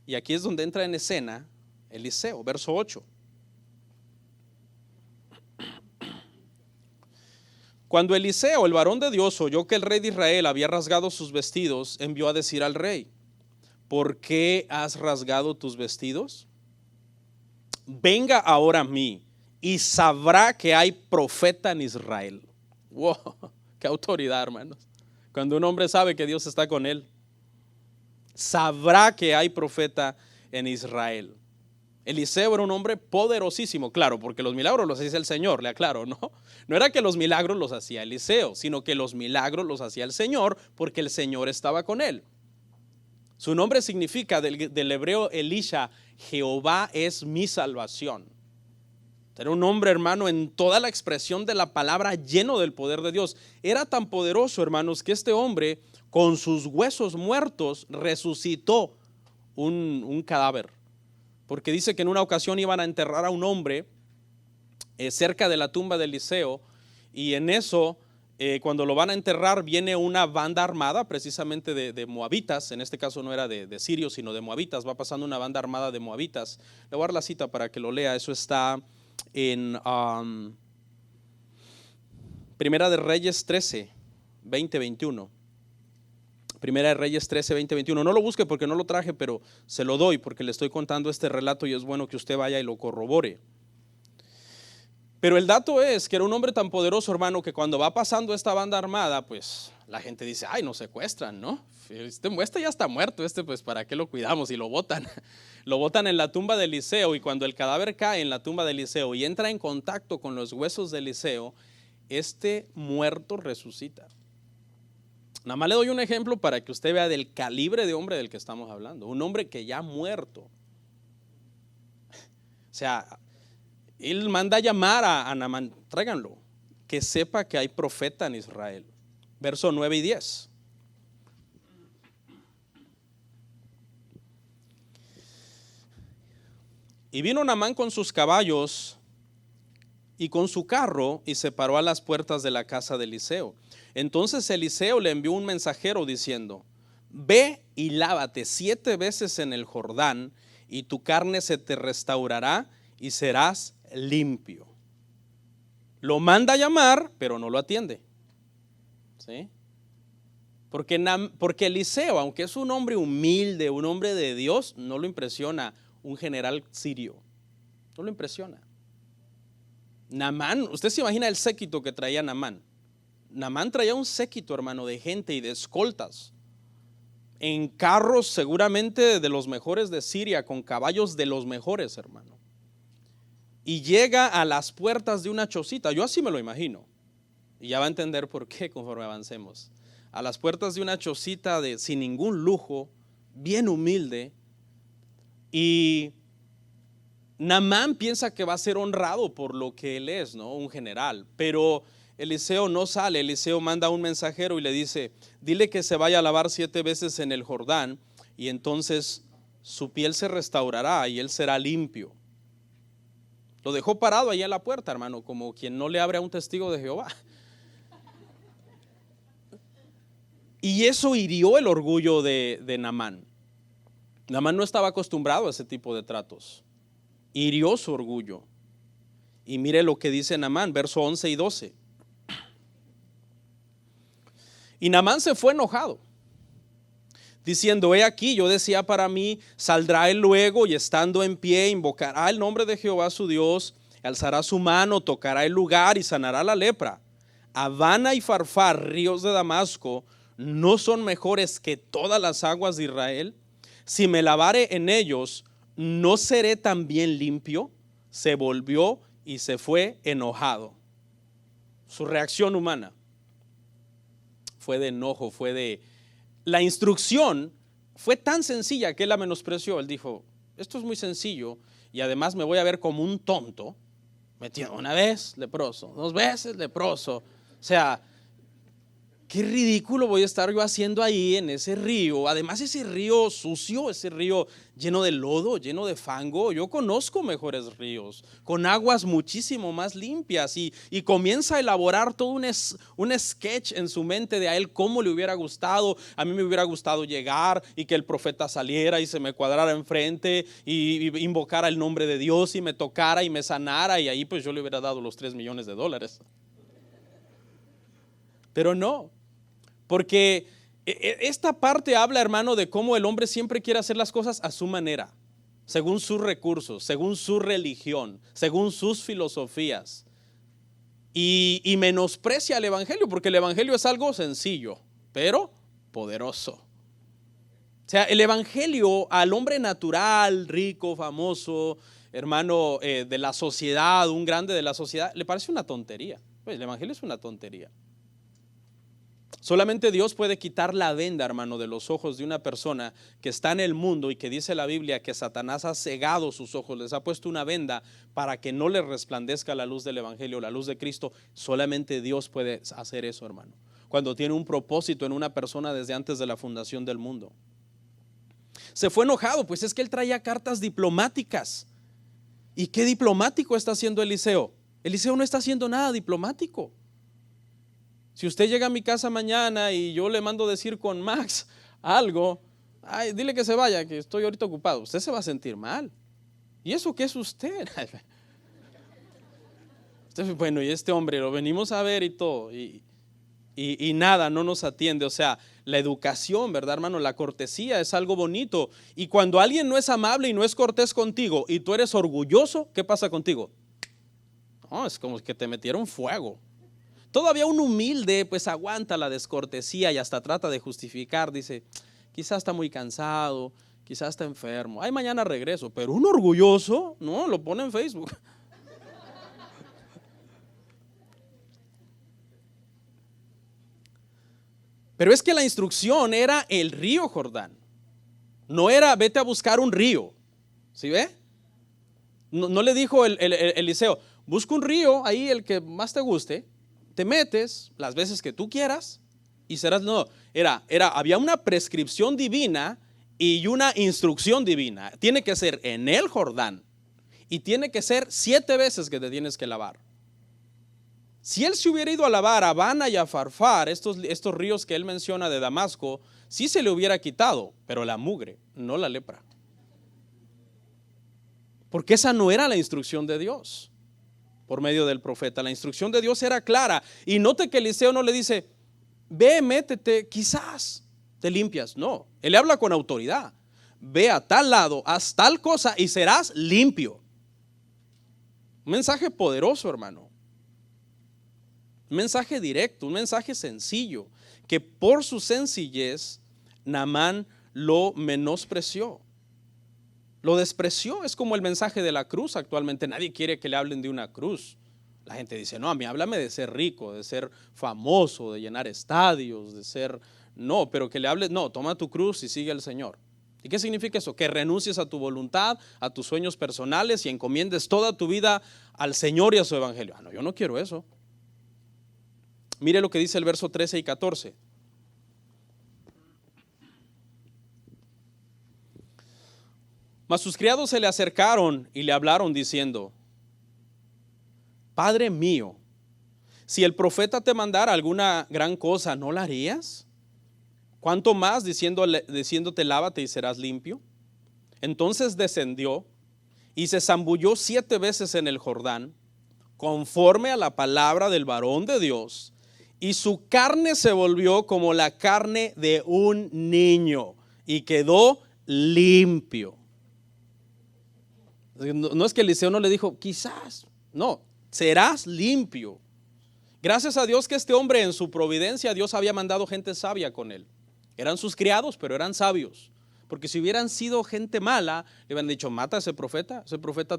Speaker 1: Y aquí es donde entra en escena Eliseo, verso 8. Cuando Eliseo, el varón de Dios, oyó que el rey de Israel había rasgado sus vestidos, envió a decir al rey, ¿por qué has rasgado tus vestidos? Venga ahora a mí y sabrá que hay profeta en Israel. Wow, qué autoridad, hermanos. Cuando un hombre sabe que Dios está con él, sabrá que hay profeta en Israel. Eliseo era un hombre poderosísimo, claro, porque los milagros los hacía el Señor, le aclaro, ¿no? No era que los milagros los hacía Eliseo, sino que los milagros los hacía el Señor porque el Señor estaba con él. Su nombre significa del hebreo Elisha, Jehová es mi salvación. Era un hombre, hermano, en toda la expresión de la palabra, lleno del poder de Dios. Era tan poderoso, hermanos, que este hombre con sus huesos muertos resucitó un cadáver. Porque dice que en una ocasión iban a enterrar a un hombre cerca de la tumba de Eliseo, y en eso cuando lo van a enterrar viene una banda armada precisamente de moabitas. En este caso no era de sirios sino de moabitas. Va pasando una banda armada de moabitas. Le voy a dar la cita para que lo lea. Eso está en Primera de Reyes 13, 20, 21. Primera de Reyes 13, 20, 21. No lo busque porque no lo traje, pero se lo doy porque le estoy contando este relato y es bueno que usted vaya y lo corrobore. Pero el dato es que era un hombre tan poderoso, hermano, que cuando va pasando esta banda armada, pues la gente dice, ay, nos secuestran, ¿no? Este ya está muerto, pues ¿para qué lo cuidamos? Y lo botan. Lo botan en la tumba de Eliseo, y cuando el cadáver cae en la tumba de Eliseo y entra en contacto con los huesos de Eliseo, este muerto resucita. Nada más le doy un ejemplo para que usted vea del calibre de hombre del que estamos hablando. Un hombre que ya ha muerto. O sea, él manda a llamar a Naamán, tráiganlo, que sepa que hay profeta en Israel. Verso 9 y 10. Y vino Naamán con sus caballos y con su carro y se paró a las puertas de la casa de Eliseo. Entonces Eliseo le envió un mensajero diciendo: ve y lávate 7 veces en el Jordán y tu carne se te restaurará y serás limpio. Lo manda a llamar, pero no lo atiende. ¿Sí? Porque Eliseo, aunque es un hombre humilde, un hombre de Dios, no lo impresiona un general sirio. No lo impresiona. Naamán, usted se imagina el séquito que traía Naamán. Naamán traía un séquito, hermano, de gente y de escoltas, en carros seguramente de los mejores de Siria, con caballos de los mejores, hermano. Y llega a las puertas de una chocita, yo así me lo imagino, y ya va a entender por qué conforme avancemos. A las puertas de una chocita sin ningún lujo, bien humilde, y Naamán piensa que va a ser honrado por lo que él es, ¿no? Un general, pero Eliseo no sale. Eliseo manda a un mensajero y le dice: dile que se vaya a lavar 7 veces en el Jordán y entonces su piel se restaurará y él será limpio. Lo dejó parado allá en la puerta, hermano, como quien no le abre a un testigo de Jehová. Y eso hirió el orgullo de Naamán. Naamán no estaba acostumbrado a ese tipo de tratos. Hirió su orgullo. Y mire lo que dice Naamán, verso 11 y 12. Y Naamán se fue enojado, diciendo: he aquí, yo decía para mí, saldrá él luego y estando en pie invocará el nombre de Jehová su Dios, alzará su mano, tocará el lugar y sanará la lepra. Habana y Farfar, ríos de Damasco, ¿no son mejores que todas las aguas de Israel? Si me lavare en ellos, ¿no seré también limpio? Se volvió y se fue enojado. Su reacción humana fue de enojo, la instrucción fue tan sencilla que él la menospreció. Él dijo: esto es muy sencillo y además me voy a ver como un tonto metido una vez leproso, 2 veces leproso. O sea, qué ridículo voy a estar yo haciendo ahí en ese río. Además, ese río sucio, ese río lleno de lodo, lleno de fango. Yo conozco mejores ríos con aguas muchísimo más limpias. Y comienza a elaborar todo un sketch en su mente de a él cómo le hubiera gustado. A mí me hubiera gustado llegar y que el profeta saliera y se me cuadrara enfrente y invocara el nombre de Dios y me tocara y me sanara. Y ahí pues yo le hubiera dado los $3 millones. Pero no. Porque esta parte habla, hermano, de cómo el hombre siempre quiere hacer las cosas a su manera, según sus recursos, según su religión, según sus filosofías. Y menosprecia el evangelio, porque el evangelio es algo sencillo, pero poderoso. O sea, el evangelio al hombre natural, rico, famoso, hermano, de la sociedad, un grande de la sociedad, le parece una tontería. Pues el evangelio es una tontería. Solamente Dios puede quitar la venda, hermano, de los ojos de una persona que está en el mundo y que dice la Biblia que Satanás ha cegado sus ojos, les ha puesto una venda para que no les resplandezca la luz del evangelio, la luz de Cristo. Solamente Dios puede hacer eso, hermano, cuando tiene un propósito en una persona desde antes de la fundación del mundo. Se fue enojado, pues es que él traía cartas diplomáticas. ¿Y qué diplomático está haciendo Eliseo? Eliseo no está haciendo nada diplomático. Si usted llega a mi casa mañana y yo le mando decir con Max algo, ay, dile que se vaya, que estoy ahorita ocupado, usted se va a sentir mal. ¿Y eso qué es usted? Bueno, y este hombre lo venimos a ver y todo, y nada, no nos atiende. O sea, la educación, ¿verdad, hermano? La cortesía es algo bonito. Y cuando alguien no es amable y no es cortés contigo y tú eres orgulloso, ¿qué pasa contigo? No, es como que te metieron fuego. Todavía un humilde pues aguanta la descortesía y hasta trata de justificar, dice, quizás está muy cansado, quizás está enfermo, ay, mañana regreso. Pero un orgulloso, no, lo pone en Facebook. Pero es que la instrucción era el río Jordán, no era vete a buscar un río. ¿Sí ve? No le dijo Eliseo, busca un río ahí, el que más te guste, te metes las veces que tú quieras y serás. No, había una prescripción divina y una instrucción divina. Tiene que ser en el Jordán. y tiene que ser 7 veces que te tienes que lavar. Si él se hubiera ido a lavar a Abana y a Farfar, estos ríos que él menciona de Damasco, sí se le hubiera quitado, pero la mugre, no la lepra. Porque esa no era la instrucción de Dios por medio del profeta. La instrucción de Dios era clara. Y note que Eliseo no le dice, ve, métete, quizás te limpias. No, él le habla con autoridad. Ve a tal lado, haz tal cosa y serás limpio. Un mensaje poderoso, hermano. Un mensaje directo, un mensaje sencillo, que por su sencillez Naamán lo menospreció. Lo despreció. Es como el mensaje de la cruz actualmente. Nadie quiere que le hablen de una cruz. La gente dice, no, a mí háblame de ser rico, de ser famoso, de llenar estadios, de ser... No, pero que le hables, no, toma tu cruz y sigue al Señor. ¿Y qué significa eso? Que renuncies a tu voluntad, a tus sueños personales y encomiendes toda tu vida al Señor y a su evangelio. No, yo no quiero eso. Mire lo que dice el verso 13 y 14. Mas sus criados se le acercaron y le hablaron diciendo, Padre mío, si el profeta te mandara alguna gran cosa, ¿no la harías? ¿Cuánto más diciéndote lávate y serás limpio? Entonces descendió y se zambulló 7 veces en el Jordán, conforme a la palabra del varón de Dios, y su carne se volvió como la carne de un niño y quedó limpio. No es que Eliseo no le dijo, quizás, no, serás limpio. Gracias a Dios que este hombre en su providencia, Dios había mandado gente sabia con él. Eran sus criados, pero eran sabios. Porque si hubieran sido gente mala, le hubieran dicho, mata a ese profeta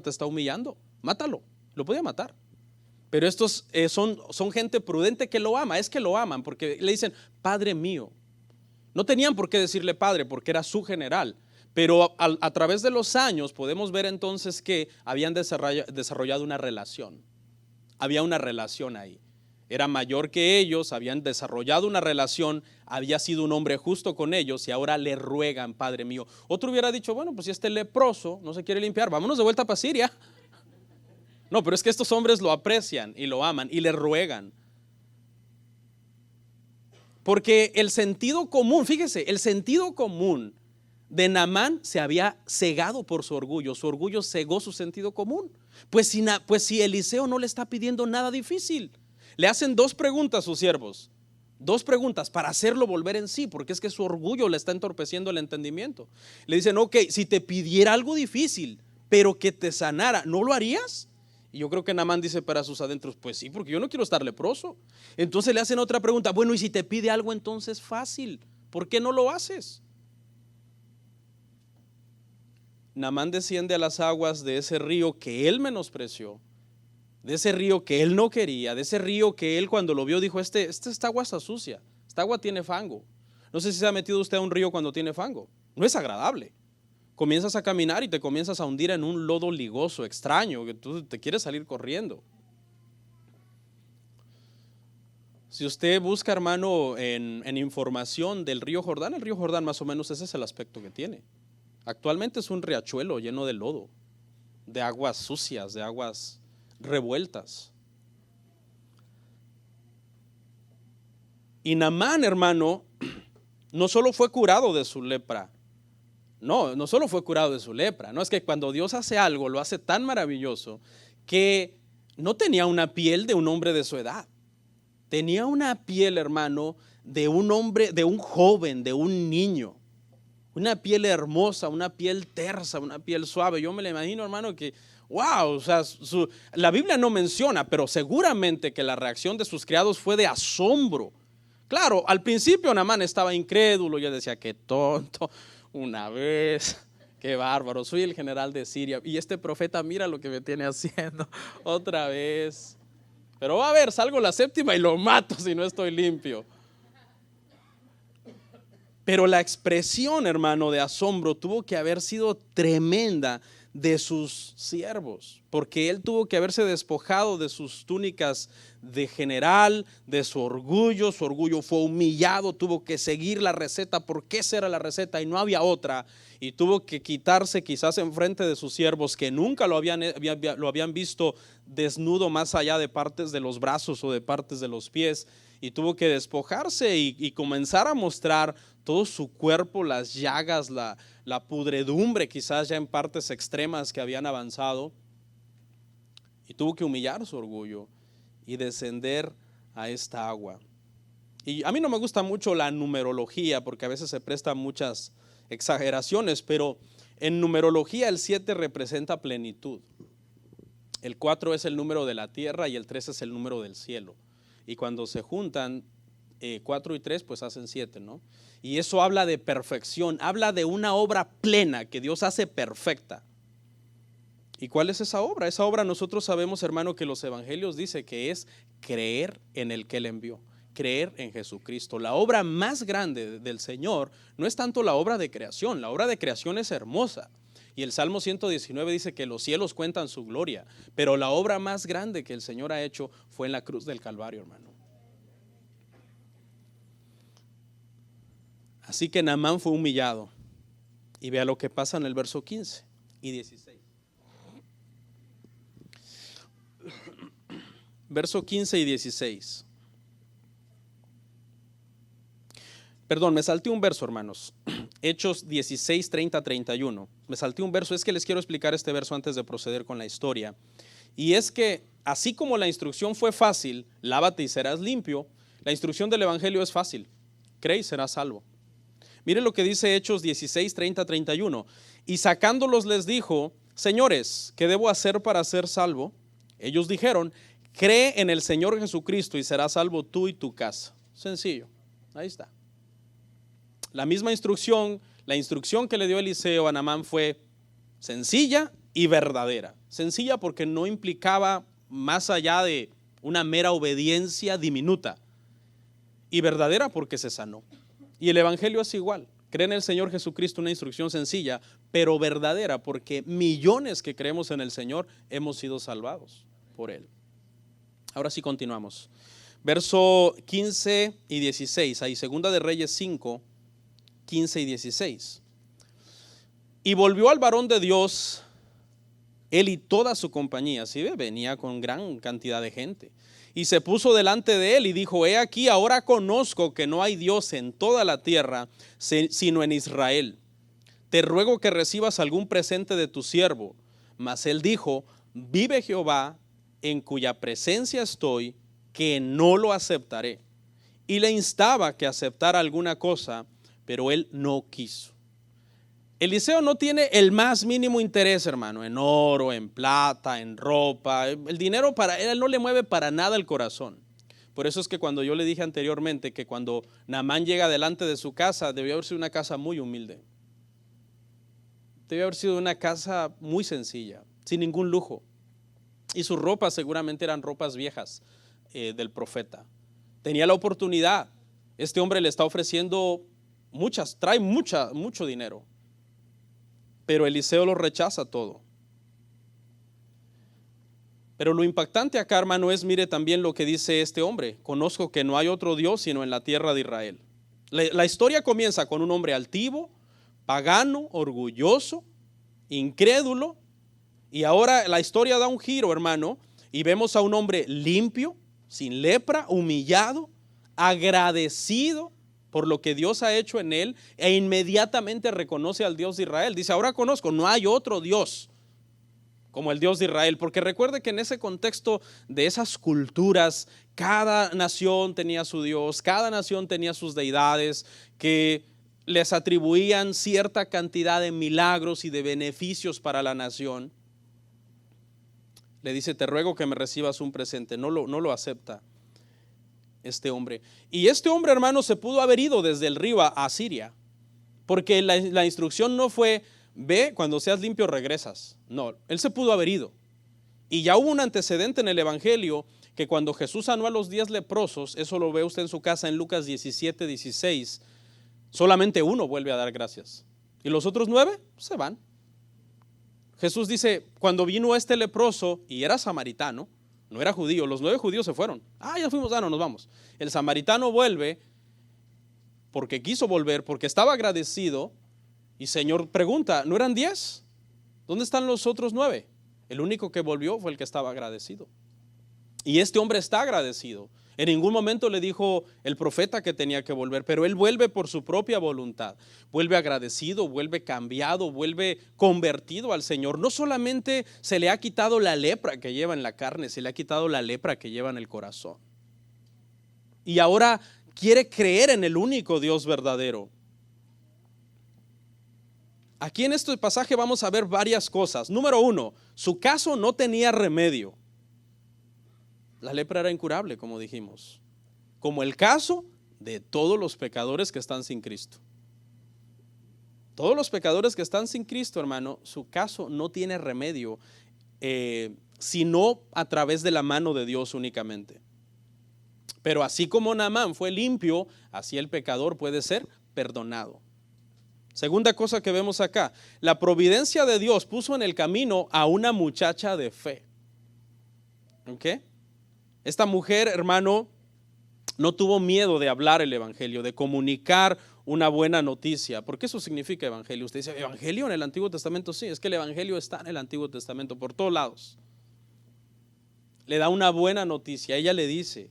Speaker 1: te está humillando, mátalo, lo podía matar. Pero estos son gente prudente que lo ama, es que lo aman, porque le dicen, Padre mío. No tenían por qué decirle padre, porque era su general. Pero a través de los años podemos ver entonces que habían desarrollado una relación. Había una relación ahí. Era mayor que ellos, habían desarrollado una relación, había sido un hombre justo con ellos y ahora le ruegan, Padre mío. Otro hubiera dicho, bueno, pues si este leproso no se quiere limpiar, vámonos de vuelta para Siria. No, pero es que estos hombres lo aprecian y lo aman y le ruegan. Porque el sentido común, fíjese, el sentido común de Naamán se había cegado por su orgullo cegó su sentido común. Pues si Eliseo no le está pidiendo nada difícil, le hacen 2 preguntas sus siervos, 2 preguntas para hacerlo volver en sí, porque es que su orgullo le está entorpeciendo el entendimiento. Le dicen, ok, si te pidiera algo difícil, pero que te sanara, ¿no lo harías? Y yo creo que Naamán dice para sus adentros, pues sí, porque yo no quiero estar leproso. Entonces le hacen otra pregunta, bueno, y si te pide algo entonces fácil, ¿por qué no lo haces? Naamán desciende a las aguas de ese río que él menospreció, de ese río que él no quería, de ese río que él cuando lo vio dijo, esta agua está sucia, esta agua tiene fango. No sé si se ha metido usted a un río cuando tiene fango, no es agradable. Comienzas a caminar y te comienzas a hundir en un lodo ligoso, extraño, que tú te quieres salir corriendo. Si usted busca, hermano, en información del río Jordán, el río Jordán más o menos ese es el aspecto que tiene. Actualmente es un riachuelo lleno de lodo, de aguas sucias, de aguas revueltas. Y Naamán, hermano, no solo fue curado de su lepra, no solo fue curado de su lepra, no es que cuando Dios hace algo, lo hace tan maravilloso que no tenía una piel de un hombre de su edad, tenía una piel, hermano, de un hombre, de un joven, de un niño. Una piel hermosa, una piel tersa, una piel suave. Yo me la imagino, hermano, que wow, o sea, la Biblia no menciona, pero seguramente que la reacción de sus criados fue de asombro. Claro, al principio Naamán estaba incrédulo, ya decía, qué tonto, una vez, qué bárbaro, soy el general de Siria y este profeta mira lo que me tiene haciendo otra vez. Pero va a ver, salgo la 7ª y lo mato si no estoy limpio. Pero la expresión, hermano, de asombro tuvo que haber sido tremenda de sus siervos, porque él tuvo que haberse despojado de sus túnicas de general, de su orgullo fue humillado, tuvo que seguir la receta porque esa era la receta y no había otra, y tuvo que quitarse quizás en frente de sus siervos que nunca lo habían visto desnudo más allá de partes de los brazos o de partes de los pies, y tuvo que despojarse y comenzar a mostrar todo su cuerpo, las llagas, la pudredumbre quizás ya en partes extremas que habían avanzado, y tuvo que humillar su orgullo y descender a esta agua. Y a mí no me gusta mucho la numerología porque a veces se prestan muchas exageraciones, pero en numerología el 7 representa plenitud, el 4 es el número de la tierra y el 3 es el número del cielo, y cuando se juntan 4 y 3 pues hacen 7, ¿no? Y eso habla de perfección, habla de una obra plena que Dios hace perfecta. ¿Y cuál es esa obra? Esa obra nosotros sabemos, hermano, que los evangelios dice que es creer en el que Él envió, creer en Jesucristo. La obra más grande del Señor no es tanto la obra de creación, la obra de creación es hermosa. Y el Salmo 119 dice que los cielos cuentan su gloria, pero la obra más grande que el Señor ha hecho fue en la cruz del Calvario, hermano. Así que Naamán fue humillado. Y vea lo que pasa en el verso 15 y 16. Verso 15 y 16. Perdón, me salté un verso, hermanos. Hechos 16, 30, 31. Me salté un verso, es que les quiero explicar este verso antes de proceder con la historia. Y es que así como la instrucción fue fácil, lávate y serás limpio, la instrucción del evangelio es fácil, cree y serás salvo. Mire lo que dice Hechos 16, 30, 31. Y sacándolos les dijo: señores, ¿qué debo hacer para ser salvo? Ellos dijeron: cree en el Señor Jesucristo y serás salvo tú y tu casa. Sencillo, ahí está. La misma instrucción, la instrucción que le dio Eliseo a Naamán fue sencilla y verdadera. Sencilla porque no implicaba más allá de una mera obediencia diminuta, y verdadera porque se sanó. Y el evangelio es igual, cree en el Señor Jesucristo, una instrucción sencilla, pero verdadera, porque millones que creemos en el Señor hemos sido salvados por Él. Ahora sí continuamos. Verso 15 y 16, ahí Segunda de Reyes 5, 15 y 16. Y volvió al varón de Dios, él y toda su compañía, ¿sí ve? Venía con gran cantidad de gente. Y se puso delante de él y dijo: he aquí, ahora conozco que no hay Dios en toda la tierra sino en Israel. Te ruego que recibas algún presente de tu siervo. Mas él dijo: vive Jehová, en cuya presencia estoy, que no lo aceptaré. Y le instaba que aceptara alguna cosa, pero él no quiso. Eliseo no tiene el más mínimo interés, hermano, en oro, en plata, en ropa. El dinero para él no le mueve para nada el corazón. Por eso es que cuando yo le dije anteriormente que cuando Naamán llega delante de su casa, debió haber sido una casa muy humilde. Debió haber sido una casa muy sencilla, sin ningún lujo. Y sus ropas seguramente eran ropas viejas del profeta. Tenía la oportunidad. Este hombre le está ofreciendo trae mucho dinero. Pero Eliseo lo rechaza todo. Pero lo impactante acá, hermano, es, mire también lo que dice este hombre: conozco que no hay otro Dios sino en la tierra de Israel. La historia comienza con un hombre altivo, pagano, orgulloso, incrédulo, y ahora la historia da un giro, hermano, y vemos a un hombre limpio, sin lepra, humillado, agradecido por lo que Dios ha hecho en él, e inmediatamente reconoce al Dios de Israel. Dice: ahora conozco, no hay otro Dios como el Dios de Israel, porque recuerde que en ese contexto de esas culturas, cada nación tenía su Dios, cada nación tenía sus deidades que les atribuían cierta cantidad de milagros y de beneficios para la nación. Le dice: te ruego que me recibas un presente. No lo acepta este hombre. Y este hombre, hermano, se pudo haber ido desde el río a Siria, porque la instrucción no fue: ve, cuando seas limpio regresas. No, él se pudo haber ido. Y ya hubo un antecedente en el evangelio, que cuando Jesús sanó a los 10 leprosos, eso lo ve usted en su casa en Lucas 17, 16, Solamente uno vuelve a dar gracias. Y los otros 9 se van. Jesús dice, cuando vino este leproso, y era samaritano, no era judío, los 9 judíos se fueron. Ya fuimos, no, nos vamos. El samaritano vuelve porque quiso volver, porque estaba agradecido. Y Señor pregunta, ¿no eran 10? ¿Dónde están los otros 9? El único que volvió fue el que estaba agradecido. Y este hombre está agradecido. En ningún momento le dijo el profeta que tenía que volver, pero él vuelve por su propia voluntad. Vuelve agradecido, vuelve cambiado, vuelve convertido al Señor. No solamente se le ha quitado la lepra que lleva en la carne, se le ha quitado la lepra que lleva en el corazón. Y ahora quiere creer en el único Dios verdadero. Aquí en este pasaje vamos a ver varias cosas. Número 1, su caso no tenía remedio. La lepra era incurable, como dijimos, como el caso de todos los pecadores que están sin Cristo. Todos los pecadores que están sin Cristo, hermano, su caso no tiene remedio, sino a través de la mano de Dios únicamente. Pero así como Naamán fue limpio, así el pecador puede ser perdonado. Segunda cosa que vemos acá, la providencia de Dios puso en el camino a una muchacha de fe. ¿Ok? Esta mujer, hermano, no tuvo miedo de hablar el evangelio, de comunicar una buena noticia. Porque eso significa evangelio. Usted dice, ¿evangelio en el Antiguo Testamento? Sí, es que el evangelio está en el Antiguo Testamento, por todos lados. Le da una buena noticia, ella le dice.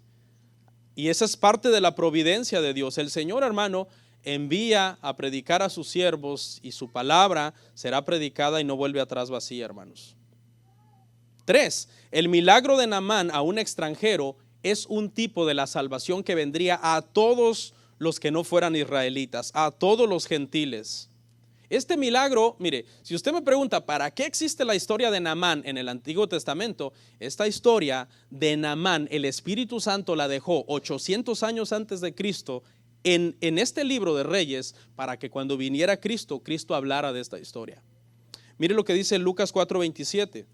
Speaker 1: Y esa es parte de la providencia de Dios. El Señor, hermano, envía a predicar a sus siervos y su palabra será predicada y no vuelve atrás vacía, hermanos. 3, el milagro de Naamán a un extranjero es un tipo de la salvación que vendría a todos los que no fueran israelitas, a todos los gentiles. Este milagro, mire, si usted me pregunta ¿para qué existe la historia de Naamán en el Antiguo Testamento? Esta historia de Naamán, el Espíritu Santo la dejó 800 años antes de Cristo en este libro de Reyes para que cuando viniera Cristo, Cristo hablara de esta historia. Mire lo que dice Lucas 4:27.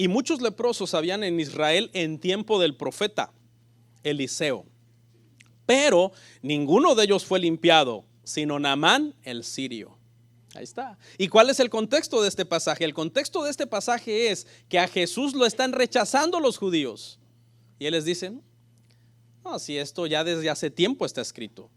Speaker 1: Y muchos leprosos habían en Israel en tiempo del profeta Eliseo, pero ninguno de ellos fue limpiado, sino Naamán el sirio. Ahí está. ¿Y cuál es el contexto de este pasaje? El contexto de este pasaje es que a Jesús lo están rechazando los judíos. Y él les dice, no, si esto ya desde hace tiempo está escrito.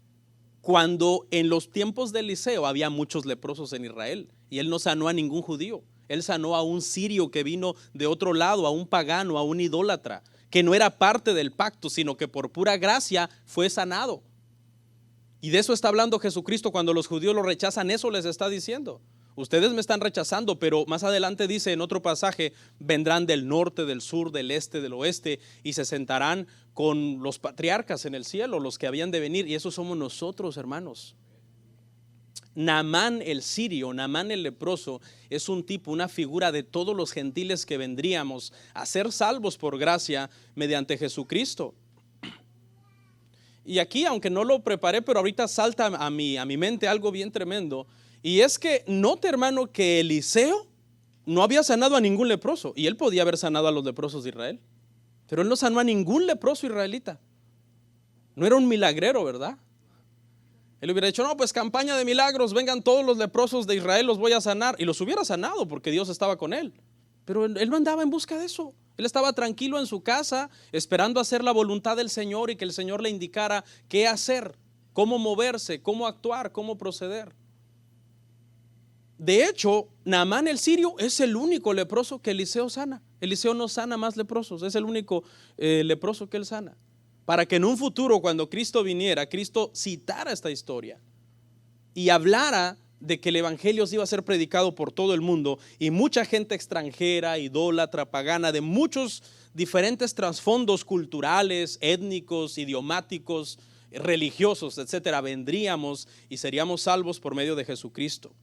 Speaker 1: Cuando en los tiempos de Eliseo había muchos leprosos en Israel y él no sanó a ningún judío. Él sanó a un sirio que vino de otro lado, a un pagano, a un idólatra, que no era parte del pacto, sino que por pura gracia fue sanado. Y de eso está hablando Jesucristo cuando los judíos lo rechazan, eso les está diciendo. Ustedes me están rechazando, pero más adelante dice en otro pasaje, vendrán del norte, del sur, del este, del oeste, y se sentarán con los patriarcas en el cielo, los que habían de venir, y esos somos nosotros, hermanos. Naamán el sirio, Naamán el leproso, es un tipo, una figura de todos los gentiles que vendríamos a ser salvos por gracia mediante Jesucristo. Y aquí, aunque no lo preparé, pero ahorita salta a mi mente algo bien tremendo. Y es que note, hermano, que Eliseo no había sanado a ningún leproso. Y él podía haber sanado a los leprosos de Israel, pero él no sanó a ningún leproso israelita. No era un milagrero, ¿verdad? Él hubiera dicho, no, pues campaña de milagros, vengan todos los leprosos de Israel, los voy a sanar. Y los hubiera sanado porque Dios estaba con él. Pero él no andaba en busca de eso. Él estaba tranquilo en su casa, esperando hacer la voluntad del Señor y que el Señor le indicara qué hacer, cómo moverse, cómo actuar, cómo proceder. De hecho, Naamán el sirio es el único leproso que Eliseo sana. Eliseo no sana más leprosos, es el único leproso que él sana. Para que en un futuro, cuando Cristo viniera, Cristo citara esta historia y hablara de que el evangelio se iba a ser predicado por todo el mundo y mucha gente extranjera, idólatra, pagana, de muchos diferentes trasfondos culturales, étnicos, idiomáticos, religiosos, etcétera, vendríamos y seríamos salvos por medio de Jesucristo.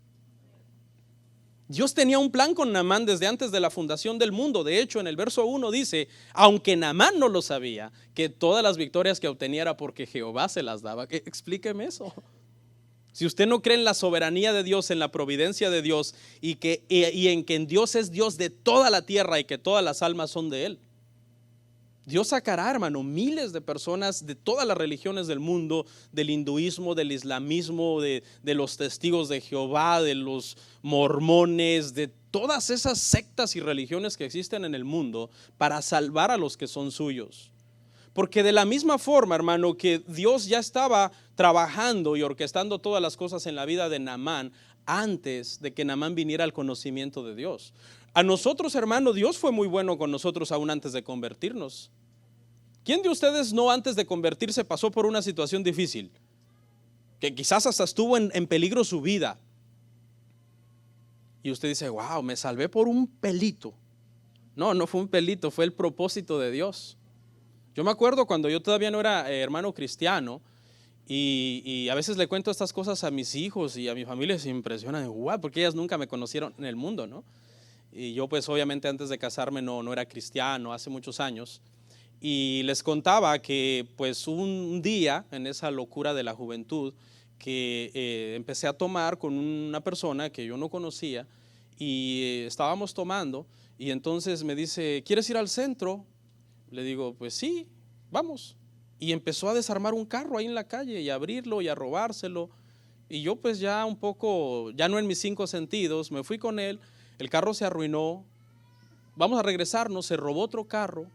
Speaker 1: Dios tenía un plan con Naamán desde antes de la fundación del mundo. De hecho, en el verso 1 dice, aunque Naamán no lo sabía, que todas las victorias que obtenía era porque Jehová se las daba. Explíqueme eso. Si usted no cree en la soberanía de Dios, en la providencia de Dios y en que en Dios es Dios de toda la tierra y que todas las almas son de Él, Dios sacará, hermano, miles de personas de todas las religiones del mundo, del hinduismo, del islamismo, de los testigos de Jehová, de los mormones, de todas esas sectas y religiones que existen en el mundo, para salvar a los que son suyos. Porque de la misma forma, hermano, que Dios ya estaba trabajando y orquestando todas las cosas en la vida de Naamán antes de que Naamán viniera al conocimiento de Dios. A nosotros, hermano, Dios fue muy bueno con nosotros aún antes de convertirnos. ¿Quién de ustedes no antes de convertirse pasó por una situación difícil? Que quizás hasta estuvo en peligro su vida. Y usted dice, wow, me salvé por un pelito. No, no fue un pelito, fue el propósito de Dios. Yo me acuerdo cuando yo todavía no era hermano cristiano y a veces le cuento estas cosas a mis hijos y a mi familia, se impresionan, wow, porque ellas nunca me conocieron en el mundo, ¿no? Y yo pues obviamente antes de casarme no era cristiano, hace muchos años. Y les contaba que pues un día en esa locura de la juventud que empecé a tomar con una persona que yo no conocía y estábamos tomando y entonces me dice, ¿quieres ir al centro? Le digo, pues sí, vamos. Y empezó a desarmar un carro ahí en la calle y a abrirlo y a robárselo. Y yo pues ya un poco, ya no en mis 5 sentidos, me fui con él, el carro se arruinó, vamos a regresarnos, se robó otro carro.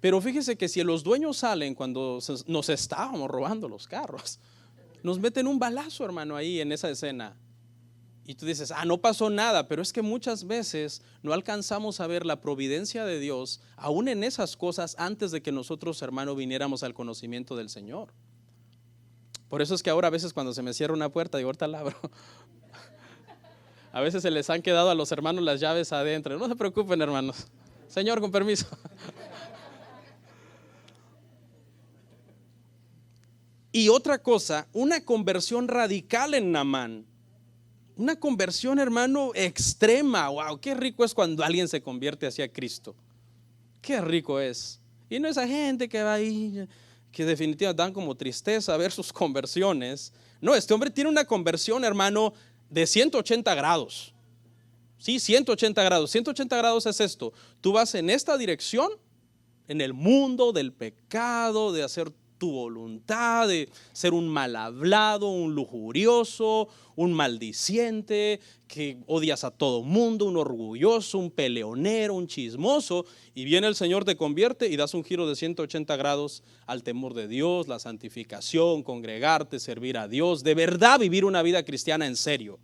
Speaker 1: Pero fíjese que si los dueños salen cuando nos estábamos robando los carros, nos meten un balazo, hermano, ahí en esa escena. Y tú dices, no pasó nada, pero es que muchas veces no alcanzamos a ver la providencia de Dios, aún en esas cosas, antes de que nosotros, hermano, viniéramos al conocimiento del Señor. Por eso es que ahora a veces cuando se me cierra una puerta, digo, ahorita la abro. A veces se les han quedado a los hermanos las llaves adentro. No se preocupen, hermanos. Señor, con permiso. Y otra cosa, una conversión radical en Naamán. Una conversión, hermano, extrema. Wow, qué rico es cuando alguien se convierte hacia Cristo. Qué rico es. Y no esa gente que va ahí, que definitivamente dan como tristeza ver sus conversiones. No, este hombre tiene una conversión, hermano, de 180 grados. Sí, 180 grados. 180 grados es esto. Tú vas en esta dirección, en el mundo del pecado, de hacer tu voluntad, de ser un mal hablado, un lujurioso, un maldiciente, que odias a todo mundo, un orgulloso, un peleonero, un chismoso, y viene el Señor, te convierte y das un giro de 180 grados al temor de Dios, la santificación, congregarte, servir a Dios, de verdad vivir una vida cristiana en serio.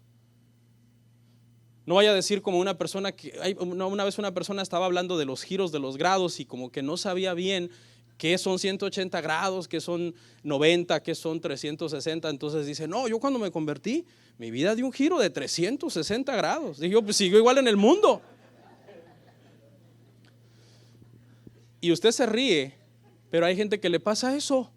Speaker 1: No vaya a decir como una persona que, una vez una persona estaba hablando de los giros de los grados y como que no sabía bien qué son 180 grados, qué son 90, qué son 360. Entonces dice, no, yo cuando me convertí, mi vida dio un giro de 360 grados. Dije yo, pues sigo igual en el mundo. Y usted se ríe, pero hay gente que le pasa eso.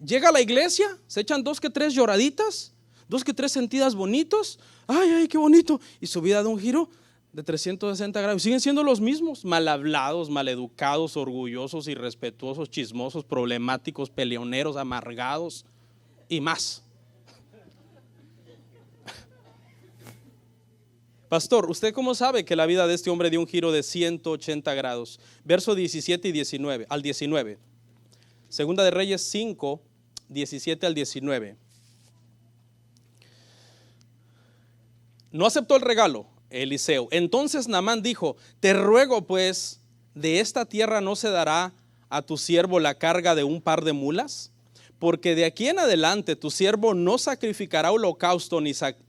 Speaker 1: Llega a la iglesia, se echan 2 que 3 lloraditas, 2 que 3 sentidas bonitos. Ay, qué bonito. Y su vida da un giro de 360 grados. Siguen siendo los mismos, mal hablados, maleducados, orgullosos, irrespetuosos, chismosos, problemáticos, peleoneros, amargados y más. Pastor, ¿usted cómo sabe que la vida de este hombre dio un giro de 180 grados? Verso 17 y 19, al 19. Segunda de Reyes 5, 17 al 19. No aceptó el regalo Eliseo. Entonces Naamán dijo, te ruego pues, de esta tierra no se dará a tu siervo la carga de un par de mulas, porque de aquí en adelante tu siervo no sacrificará holocausto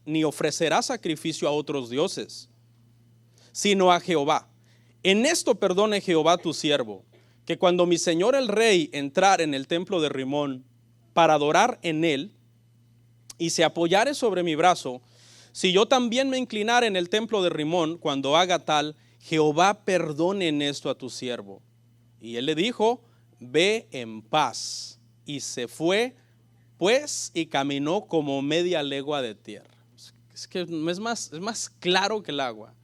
Speaker 1: ni ofrecerá sacrificio a otros dioses, sino a Jehová. En esto perdone Jehová tu siervo, que cuando mi señor el rey entrar en el templo de Rimón para adorar en él y se apoyare sobre mi brazo, si yo también me inclinare en el templo de Rimón, cuando haga tal, Jehová perdone en esto a tu siervo. Y él le dijo, ve en paz. Y se fue, pues, y caminó como media legua de tierra. Es que es más claro que el agua.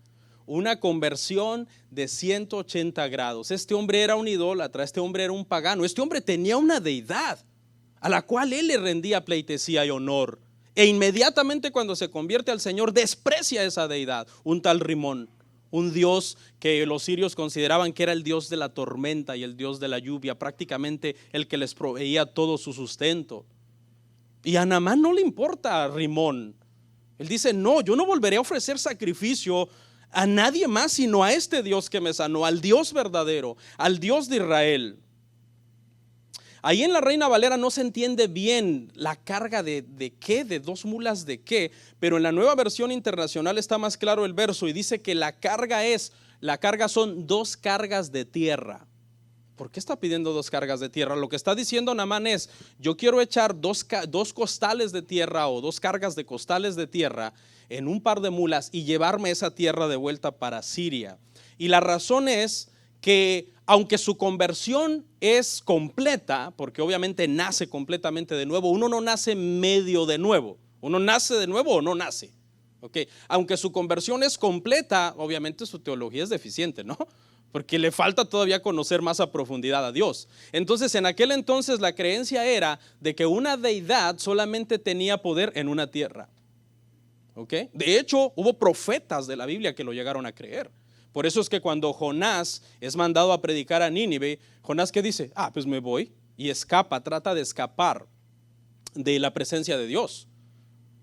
Speaker 1: Una conversión de 180 grados. Este hombre era un idólatra, este hombre era un pagano. Este hombre tenía una deidad a la cual él le rendía pleitesía y honor. E inmediatamente cuando se convierte al Señor, desprecia esa deidad, un tal Rimón, un dios que los sirios consideraban que era el dios de la tormenta y el dios de la lluvia, prácticamente el que les proveía todo su sustento. Y a Naamán no le importa a Rimón. Él dice: no, yo no volveré a ofrecer sacrificio a nadie más sino a este Dios que me sanó, al Dios verdadero, al Dios de Israel. Ahí en la Reina Valera no se entiende bien la carga de qué, de 2 mulas de qué, pero en la Nueva Versión Internacional está más claro el verso y dice que la carga son 2 cargas de tierra. ¿Por qué está pidiendo 2 cargas de tierra? Lo que está diciendo Naamán es: yo quiero echar 2 costales de tierra o 2 cargas de costales de tierra en un par de mulas y llevarme esa tierra de vuelta para Siria. Y la razón es que aunque su conversión es completa, porque obviamente nace completamente de nuevo, uno no nace medio de nuevo, uno nace de nuevo o no nace. Okay. Aunque su conversión es completa, obviamente su teología es deficiente, ¿no? Porque le falta todavía conocer más a profundidad a Dios. Entonces, en aquel entonces la creencia era de que una deidad solamente tenía poder en una tierra. Okay. De hecho, hubo profetas de la Biblia que lo llegaron a creer. Por eso es que cuando Jonás es mandado a predicar a Nínive, Jonás, ¿qué dice? Pues me voy, y escapa, trata de escapar de la presencia de Dios.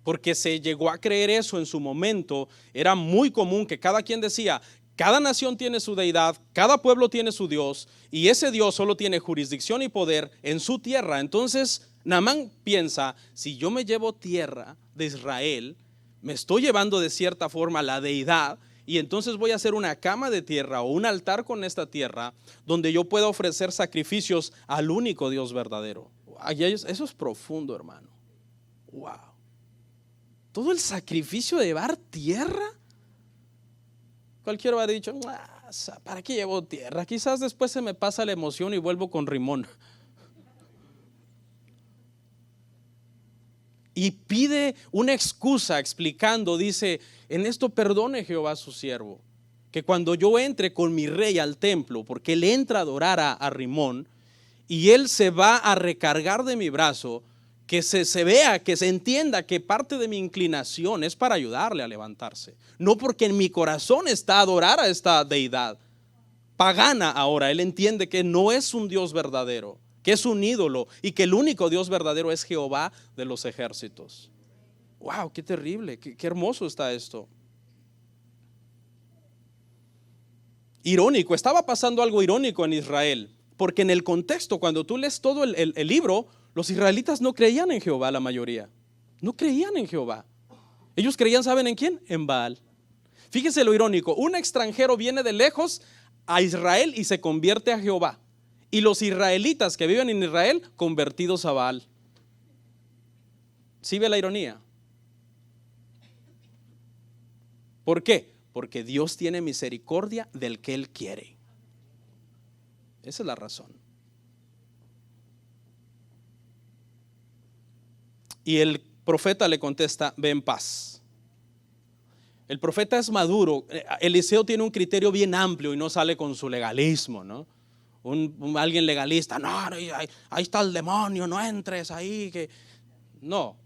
Speaker 1: Porque se llegó a creer eso en su momento. Era muy común que cada quien decía: cada nación tiene su deidad, cada pueblo tiene su Dios, y ese Dios solo tiene jurisdicción y poder en su tierra. Entonces Naamán piensa: si yo me llevo tierra de Israel, me estoy llevando de cierta forma la deidad, y entonces voy a hacer una cama de tierra o un altar con esta tierra donde yo pueda ofrecer sacrificios al único Dios verdadero. Eso es profundo, hermano. Wow. Todo el sacrificio de llevar tierra. Cualquiera hubiera dicho: ¿para qué llevo tierra? Quizás después se me pasa la emoción y vuelvo con Rimón. Y pide una excusa explicando, dice: en esto perdone Jehová a su siervo, que cuando yo entre con mi rey al templo, porque él entra a adorar a Rimón, y él se va a recargar de mi brazo, que se vea, que se entienda que parte de mi inclinación es para ayudarle a levantarse, no porque en mi corazón está adorar a esta deidad pagana. Ahora él entiende que no es un Dios verdadero, que es un ídolo, y que el único Dios verdadero es Jehová de los ejércitos. Wow, qué terrible, qué hermoso está esto. Irónico, estaba pasando algo irónico en Israel, porque en el contexto, cuando tú lees todo el libro, los israelitas no creían en Jehová, la mayoría. No creían en Jehová. Ellos creían, ¿saben en quién? En Baal. Fíjese lo irónico: un extranjero viene de lejos a Israel y se convierte a Jehová, y los israelitas que viven en Israel convertidos a Baal. ¿Sí ve la ironía? ¿Por qué? Porque Dios tiene misericordia del que Él quiere. Esa es la razón. Y el profeta le contesta: ve en paz. El profeta es maduro. Eliseo tiene un criterio bien amplio y no sale con su legalismo, ¿no? Alguien legalista: no, ahí está el demonio, no entres ahí. No.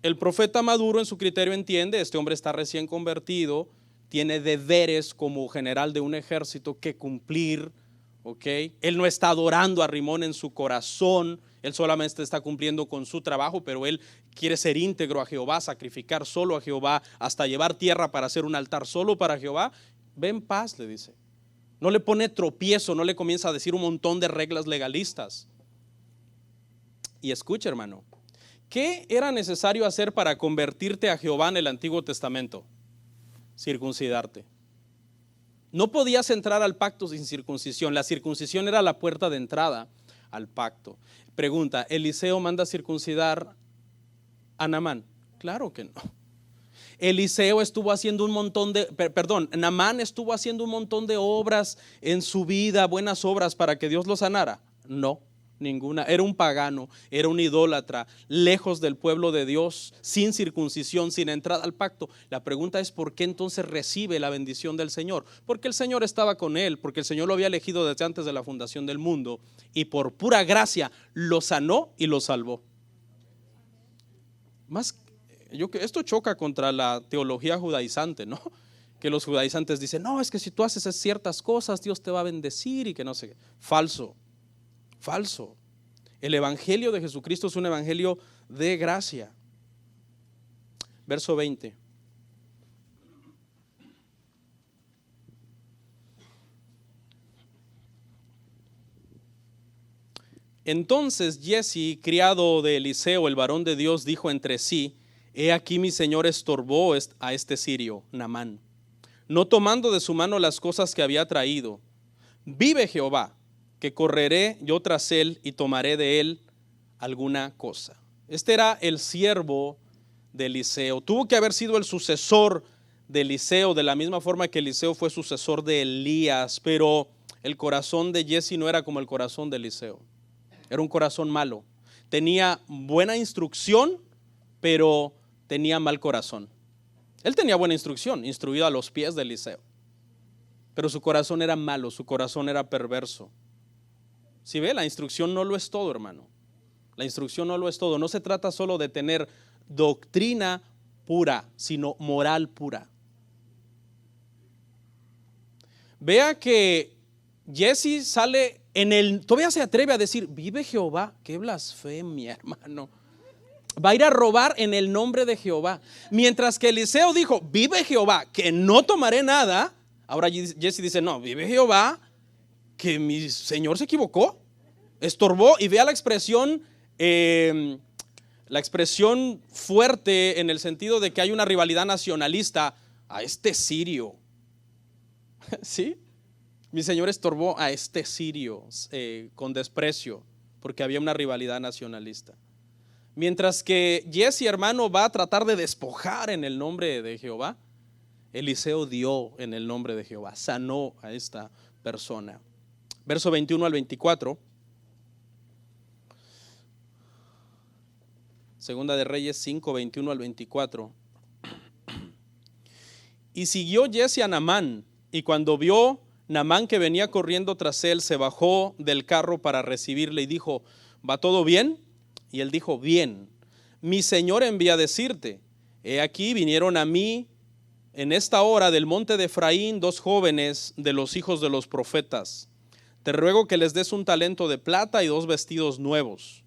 Speaker 1: El profeta maduro en su criterio entiende: este hombre está recién convertido, tiene deberes como general de un ejército que cumplir. Okay. Él no está adorando a Rimón en su corazón, él solamente está cumpliendo con su trabajo, pero él quiere ser íntegro a Jehová, sacrificar solo a Jehová, hasta llevar tierra para hacer un altar solo para Jehová. Ve en paz, le dice. No le pone tropiezo, no le comienza a decir un montón de reglas legalistas. Y escucha, hermano, ¿qué era necesario hacer para convertirte a Jehová en el Antiguo Testamento? Circuncidarte. No podías entrar al pacto sin circuncisión. La circuncisión era la puerta de entrada al pacto. Pregunta: ¿Eliseo manda circuncidar a Naamán? Claro que no. Naamán estuvo haciendo un montón de obras en su vida, buenas obras para que Dios lo sanara. No, ninguna. Era un pagano, era un idólatra, lejos del pueblo de Dios, sin circuncisión, sin entrada al pacto. La pregunta es: ¿por qué entonces recibe la bendición del Señor? Porque el Señor estaba con él, porque el Señor lo había elegido desde antes de la fundación del mundo, y por pura gracia lo sanó y lo salvó. Esto choca contra la teología judaizante, ¿no? Que los judaizantes dicen, no, es que si tú haces ciertas cosas, Dios te va a bendecir y que no sé qué. Falso, falso. El evangelio de Jesucristo es un evangelio de gracia. Verso 20. Entonces Giezi, criado de Eliseo, el varón de Dios, dijo entre sí: he aquí mi señor estorbó a este sirio, Naamán, no tomando de su mano las cosas que había traído. Vive Jehová, que correré yo tras él y tomaré de él alguna cosa. Este era el siervo de Eliseo. Tuvo que haber sido el sucesor de Eliseo, de la misma forma que Eliseo fue sucesor de Elías, pero el corazón de Giezi no era como el corazón de Eliseo. Era un corazón malo. Tenía buena instrucción, pero tenía mal corazón. Él tenía buena instrucción, instruido a los pies de Eliseo, pero su corazón era malo, su corazón era perverso. Si ve, la instrucción no lo es todo, hermano. La instrucción no lo es todo. No se trata solo de tener doctrina pura, sino moral pura. Vea que Giezi sale todavía se atreve a decir: vive Jehová. Qué blasfemia, hermano. Va a ir a robar en el nombre de Jehová. Mientras que Eliseo dijo: vive Jehová, que no tomaré nada. Ahora Giezi dice: no, vive Jehová, que mi señor se equivocó, estorbó. Y vea la expresión fuerte, en el sentido de que hay una rivalidad nacionalista. A este sirio, ¿sí? Mi señor estorbó a este sirio con desprecio, porque había una rivalidad nacionalista. Mientras que Giezi, hermano, va a tratar de despojar en el nombre de Jehová, Eliseo dio en el nombre de Jehová, sanó a esta persona. Verso 21 al 24. Segunda de Reyes 5, 21 al 24. Y siguió Giezi a Naamán, y cuando vio Naamán que venía corriendo tras él, se bajó del carro para recibirle y dijo: ¿va todo bien? Y él dijo: bien. Mi señor envía a decirte: he aquí vinieron a mí en esta hora del monte de Efraín 2 jóvenes de los hijos de los profetas. Te ruego que les des un talento de plata y 2 vestidos nuevos.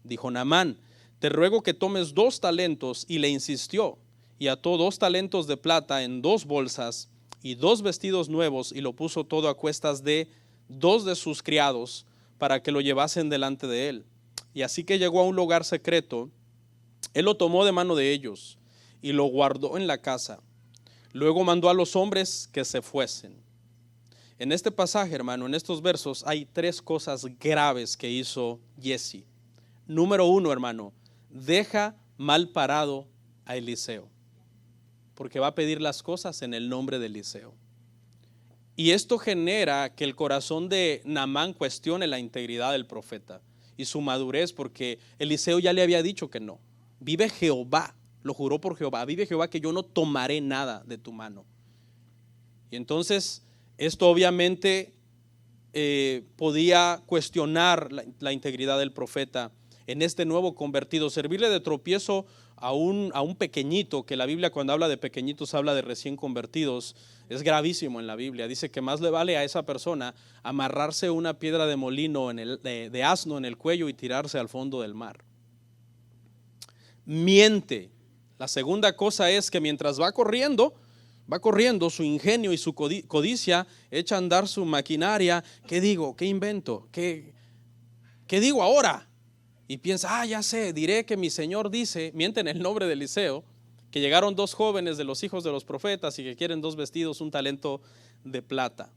Speaker 1: Dijo Naamán: te ruego que tomes 2 talentos. Y le insistió, y ató 2 talentos de plata en 2 bolsas y 2 vestidos nuevos, y lo puso todo a cuestas de 2 de sus criados, para que lo llevasen delante de él. Y así que llegó a un lugar secreto, él lo tomó de mano de ellos y lo guardó en la casa. Luego mandó a los hombres que se fuesen. En este pasaje, hermano, en estos versos, hay 3 cosas graves que hizo Giezi. Número 1, hermano: deja mal parado a Eliseo, porque va a pedir las cosas en el nombre de Eliseo. Y esto genera que el corazón de Naamán cuestione la integridad del profeta y su madurez, porque Eliseo ya le había dicho que no. Vive Jehová, lo juró por Jehová: vive Jehová, que yo no tomaré nada de tu mano. Y entonces esto obviamente podía cuestionar la integridad del profeta en este nuevo convertido, servirle de tropiezo a un pequeñito, que la Biblia, cuando habla de pequeñitos, habla de recién convertidos. Es gravísimo en la Biblia. Dice que más le vale a esa persona amarrarse una piedra de molino de asno en el cuello y tirarse al fondo del mar. Miente. La segunda cosa es que mientras va corriendo, su ingenio y su codicia echa a andar su maquinaria. ¿Qué digo? ¿Qué invento? ¿Qué digo ahora? Y piensa: ya sé, diré que mi señor dice. Miente en el nombre de Eliseo, que llegaron 2 jóvenes de los hijos de los profetas y que quieren 2 vestidos, un talento de plata.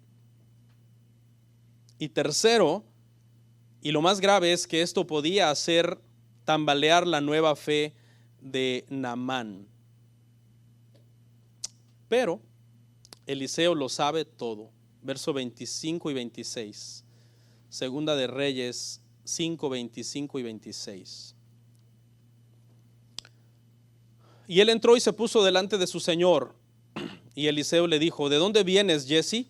Speaker 1: Y tercero, y lo más grave, es que esto podía hacer tambalear la nueva fe de Naamán. Pero Eliseo lo sabe todo. Verso 25 y 26. Segunda de Reyes 5, 25 y 26. Y él entró y se puso delante de su señor. Y Eliseo le dijo: ¿de dónde vienes, Giezi?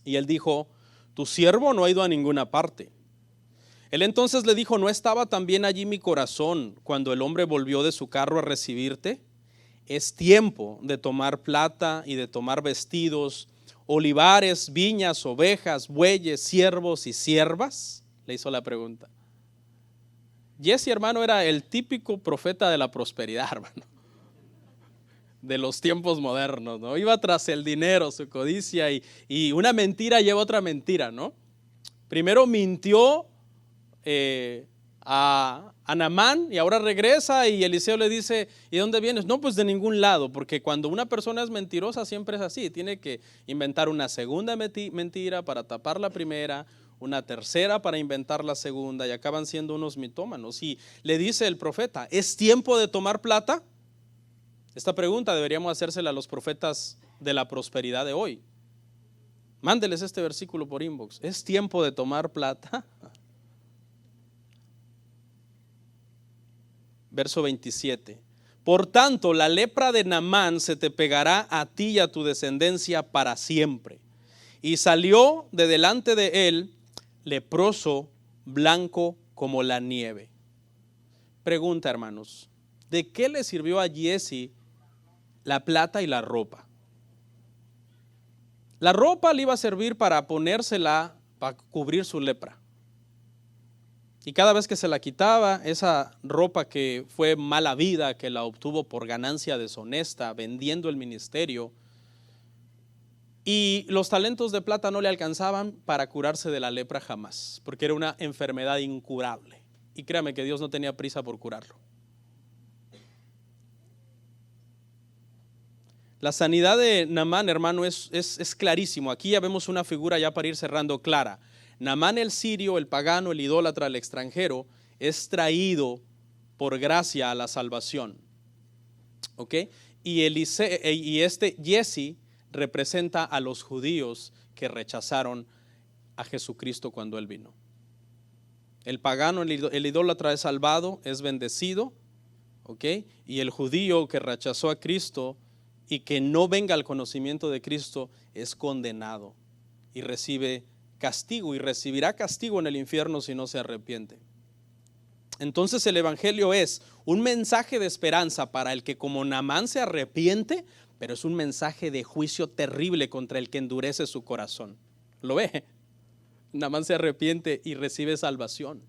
Speaker 1: Y él dijo: tu siervo no ha ido a ninguna parte. Él entonces le dijo: ¿no estaba también allí mi corazón cuando el hombre volvió de su carro a recibirte? Es tiempo de tomar plata y de tomar vestidos, olivares, viñas, ovejas, bueyes, siervos y siervas. Le hizo la pregunta. Jesse, hermano, era el típico profeta de la prosperidad, hermano, de los tiempos modernos, ¿no? Iba tras el dinero, su codicia, y una mentira lleva otra mentira, ¿no? Primero mintió a Naamán, y ahora regresa y Eliseo le dice: ¿y de dónde vienes? No, pues de ningún lado, porque cuando una persona es mentirosa siempre es así, tiene que inventar una segunda mentira para tapar la primera, una tercera para inventar la segunda, y acaban siendo unos mitómanos. Y le dice el profeta: ¿es tiempo de tomar plata? Esta pregunta deberíamos hacérsela a los profetas de la prosperidad de hoy. Mándeles este versículo por inbox. ¿Es tiempo de tomar plata? Verso 27. Por tanto, la lepra de Naamán se te pegará a ti y a tu descendencia para siempre. Y salió de delante de él leproso, blanco como la nieve. Pregunta, hermanos, ¿de qué le sirvió a Jesse la plata y la ropa? La ropa le iba a servir para ponérsela, para cubrir su lepra. Y cada vez que se la quitaba, esa ropa que fue mala vida, que la obtuvo por ganancia deshonesta, vendiendo el ministerio, y los talentos de plata no le alcanzaban para curarse de la lepra jamás, porque era una enfermedad incurable. Y créame que Dios no tenía prisa por curarlo. La sanidad de Naamán, hermano, es clarísimo. Aquí ya vemos una figura, ya para ir cerrando, clara. Naamán el sirio, el pagano, el idólatra, el extranjero, es traído por gracia a la salvación. ¿Ok? Y este Jesse representa a los judíos que rechazaron a Jesucristo cuando Él vino. El pagano, el idólatra es salvado, es bendecido, ¿ok? Y el judío que rechazó a Cristo y que no venga al conocimiento de Cristo es condenado y recibe castigo, y recibirá castigo en el infierno si no se arrepiente. Entonces el evangelio es un mensaje de esperanza para el que como Naamán se arrepiente, pero es un mensaje de juicio terrible contra el que endurece su corazón. ¿Lo ve? Naamán se arrepiente y recibe salvación.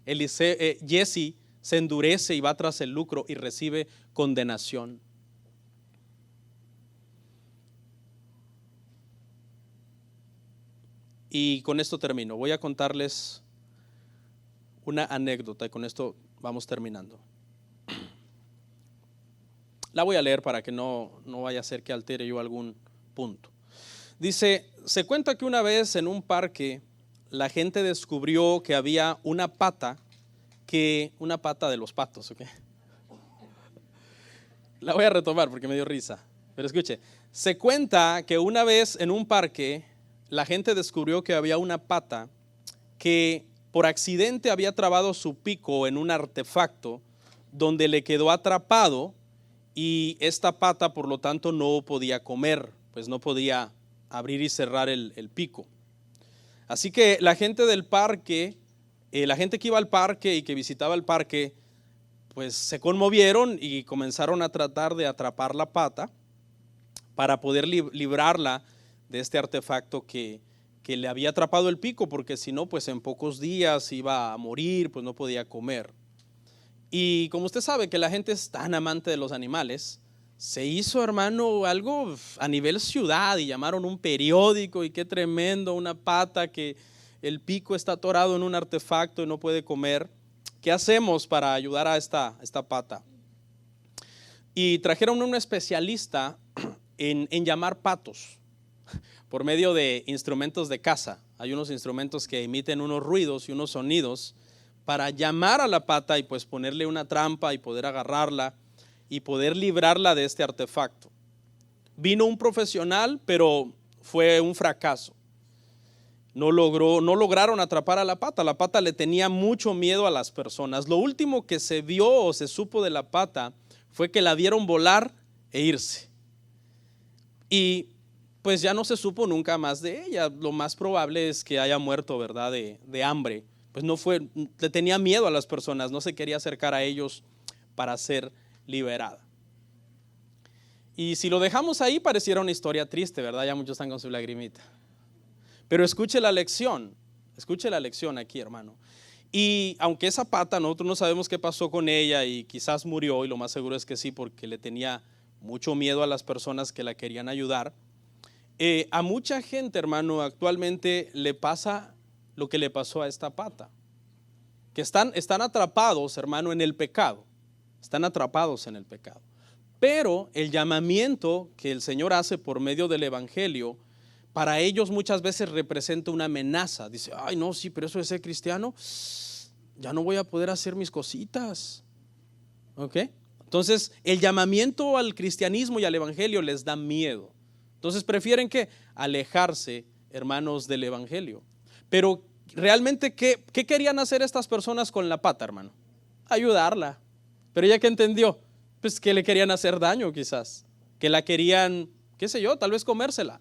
Speaker 1: Jesse se endurece y va tras el lucro y recibe condenación. Y con esto termino. Voy a contarles una anécdota y con esto vamos terminando. La voy a leer para que no vaya a ser que altere yo algún punto. Dice, se cuenta que una vez en un parque la gente descubrió que había una pata de los patos, ¿ok? La voy a retomar porque me dio risa, pero escuche. Se cuenta que una vez en un parque la gente descubrió que había una pata que por accidente había trabado su pico en un artefacto donde le quedó atrapado, y esta pata por lo tanto no podía comer, pues no podía abrir y cerrar el pico. Así que la gente del parque, la gente que iba al parque y que visitaba el parque, pues se conmovieron y comenzaron a tratar de atrapar la pata para poder librarla de este artefacto que le había atrapado el pico, porque si no, pues en pocos días iba a morir, pues no podía comer. Y como usted sabe que la gente es tan amante de los animales, se hizo, hermano, algo a nivel ciudad y llamaron un periódico, y qué tremendo, una pata que el pico está atorado en un artefacto y no puede comer. ¿Qué hacemos para ayudar a esta pata? Y trajeron a un especialista en llamar patos por medio de instrumentos de caza. Hay unos instrumentos que emiten unos ruidos y unos sonidos para llamar a la pata y pues ponerle una trampa y poder agarrarla y poder librarla de este artefacto. Vino un profesional, pero fue un fracaso. No lograron atrapar a la pata. La pata le tenía mucho miedo a las personas. Lo último que se vio o se supo de la pata fue que la vieron volar e irse. Y pues ya no se supo nunca más de ella. Lo más probable es que haya muerto, ¿verdad?, de hambre pues no fue, le tenía miedo a las personas, no se quería acercar a ellos para ser liberada. Y si lo dejamos ahí pareciera una historia triste, ¿verdad? Ya muchos están con su lagrimita. Pero escuche la lección aquí, hermano. Y aunque esa pata, nosotros no sabemos qué pasó con ella y quizás murió, y lo más seguro es que sí, porque le tenía mucho miedo a las personas que la querían ayudar. A mucha gente, hermano, actualmente le pasa lo que le pasó a esta pata, que están atrapados, hermano, en el pecado, están atrapados en el pecado. Pero el llamamiento que el Señor hace por medio del Evangelio, para ellos muchas veces representa una amenaza. Dice, ay no, sí, pero eso de ser cristiano, ya no voy a poder hacer mis cositas. ¿Ok? Entonces el llamamiento al cristianismo y al Evangelio les da miedo. Entonces prefieren que alejarse, hermanos, del Evangelio. Pero realmente, ¿qué querían hacer estas personas con la pata, hermano? Ayudarla. Pero ella que entendió, pues que le querían hacer daño quizás, que la querían, qué sé yo, tal vez comérsela.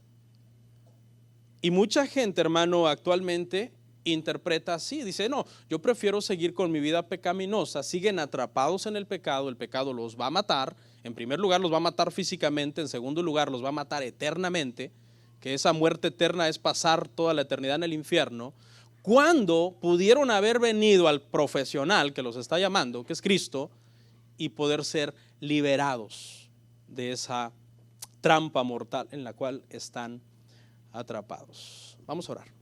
Speaker 1: Y mucha gente, hermano, actualmente interpreta así, dice, no, yo prefiero seguir con mi vida pecaminosa, siguen atrapados en el pecado los va a matar, en primer lugar los va a matar físicamente, en segundo lugar los va a matar eternamente, que esa muerte eterna es pasar toda la eternidad en el infierno, cuando pudieron haber venido al profesional que los está llamando, que es Cristo, y poder ser liberados de esa trampa mortal en la cual están atrapados. Vamos a orar.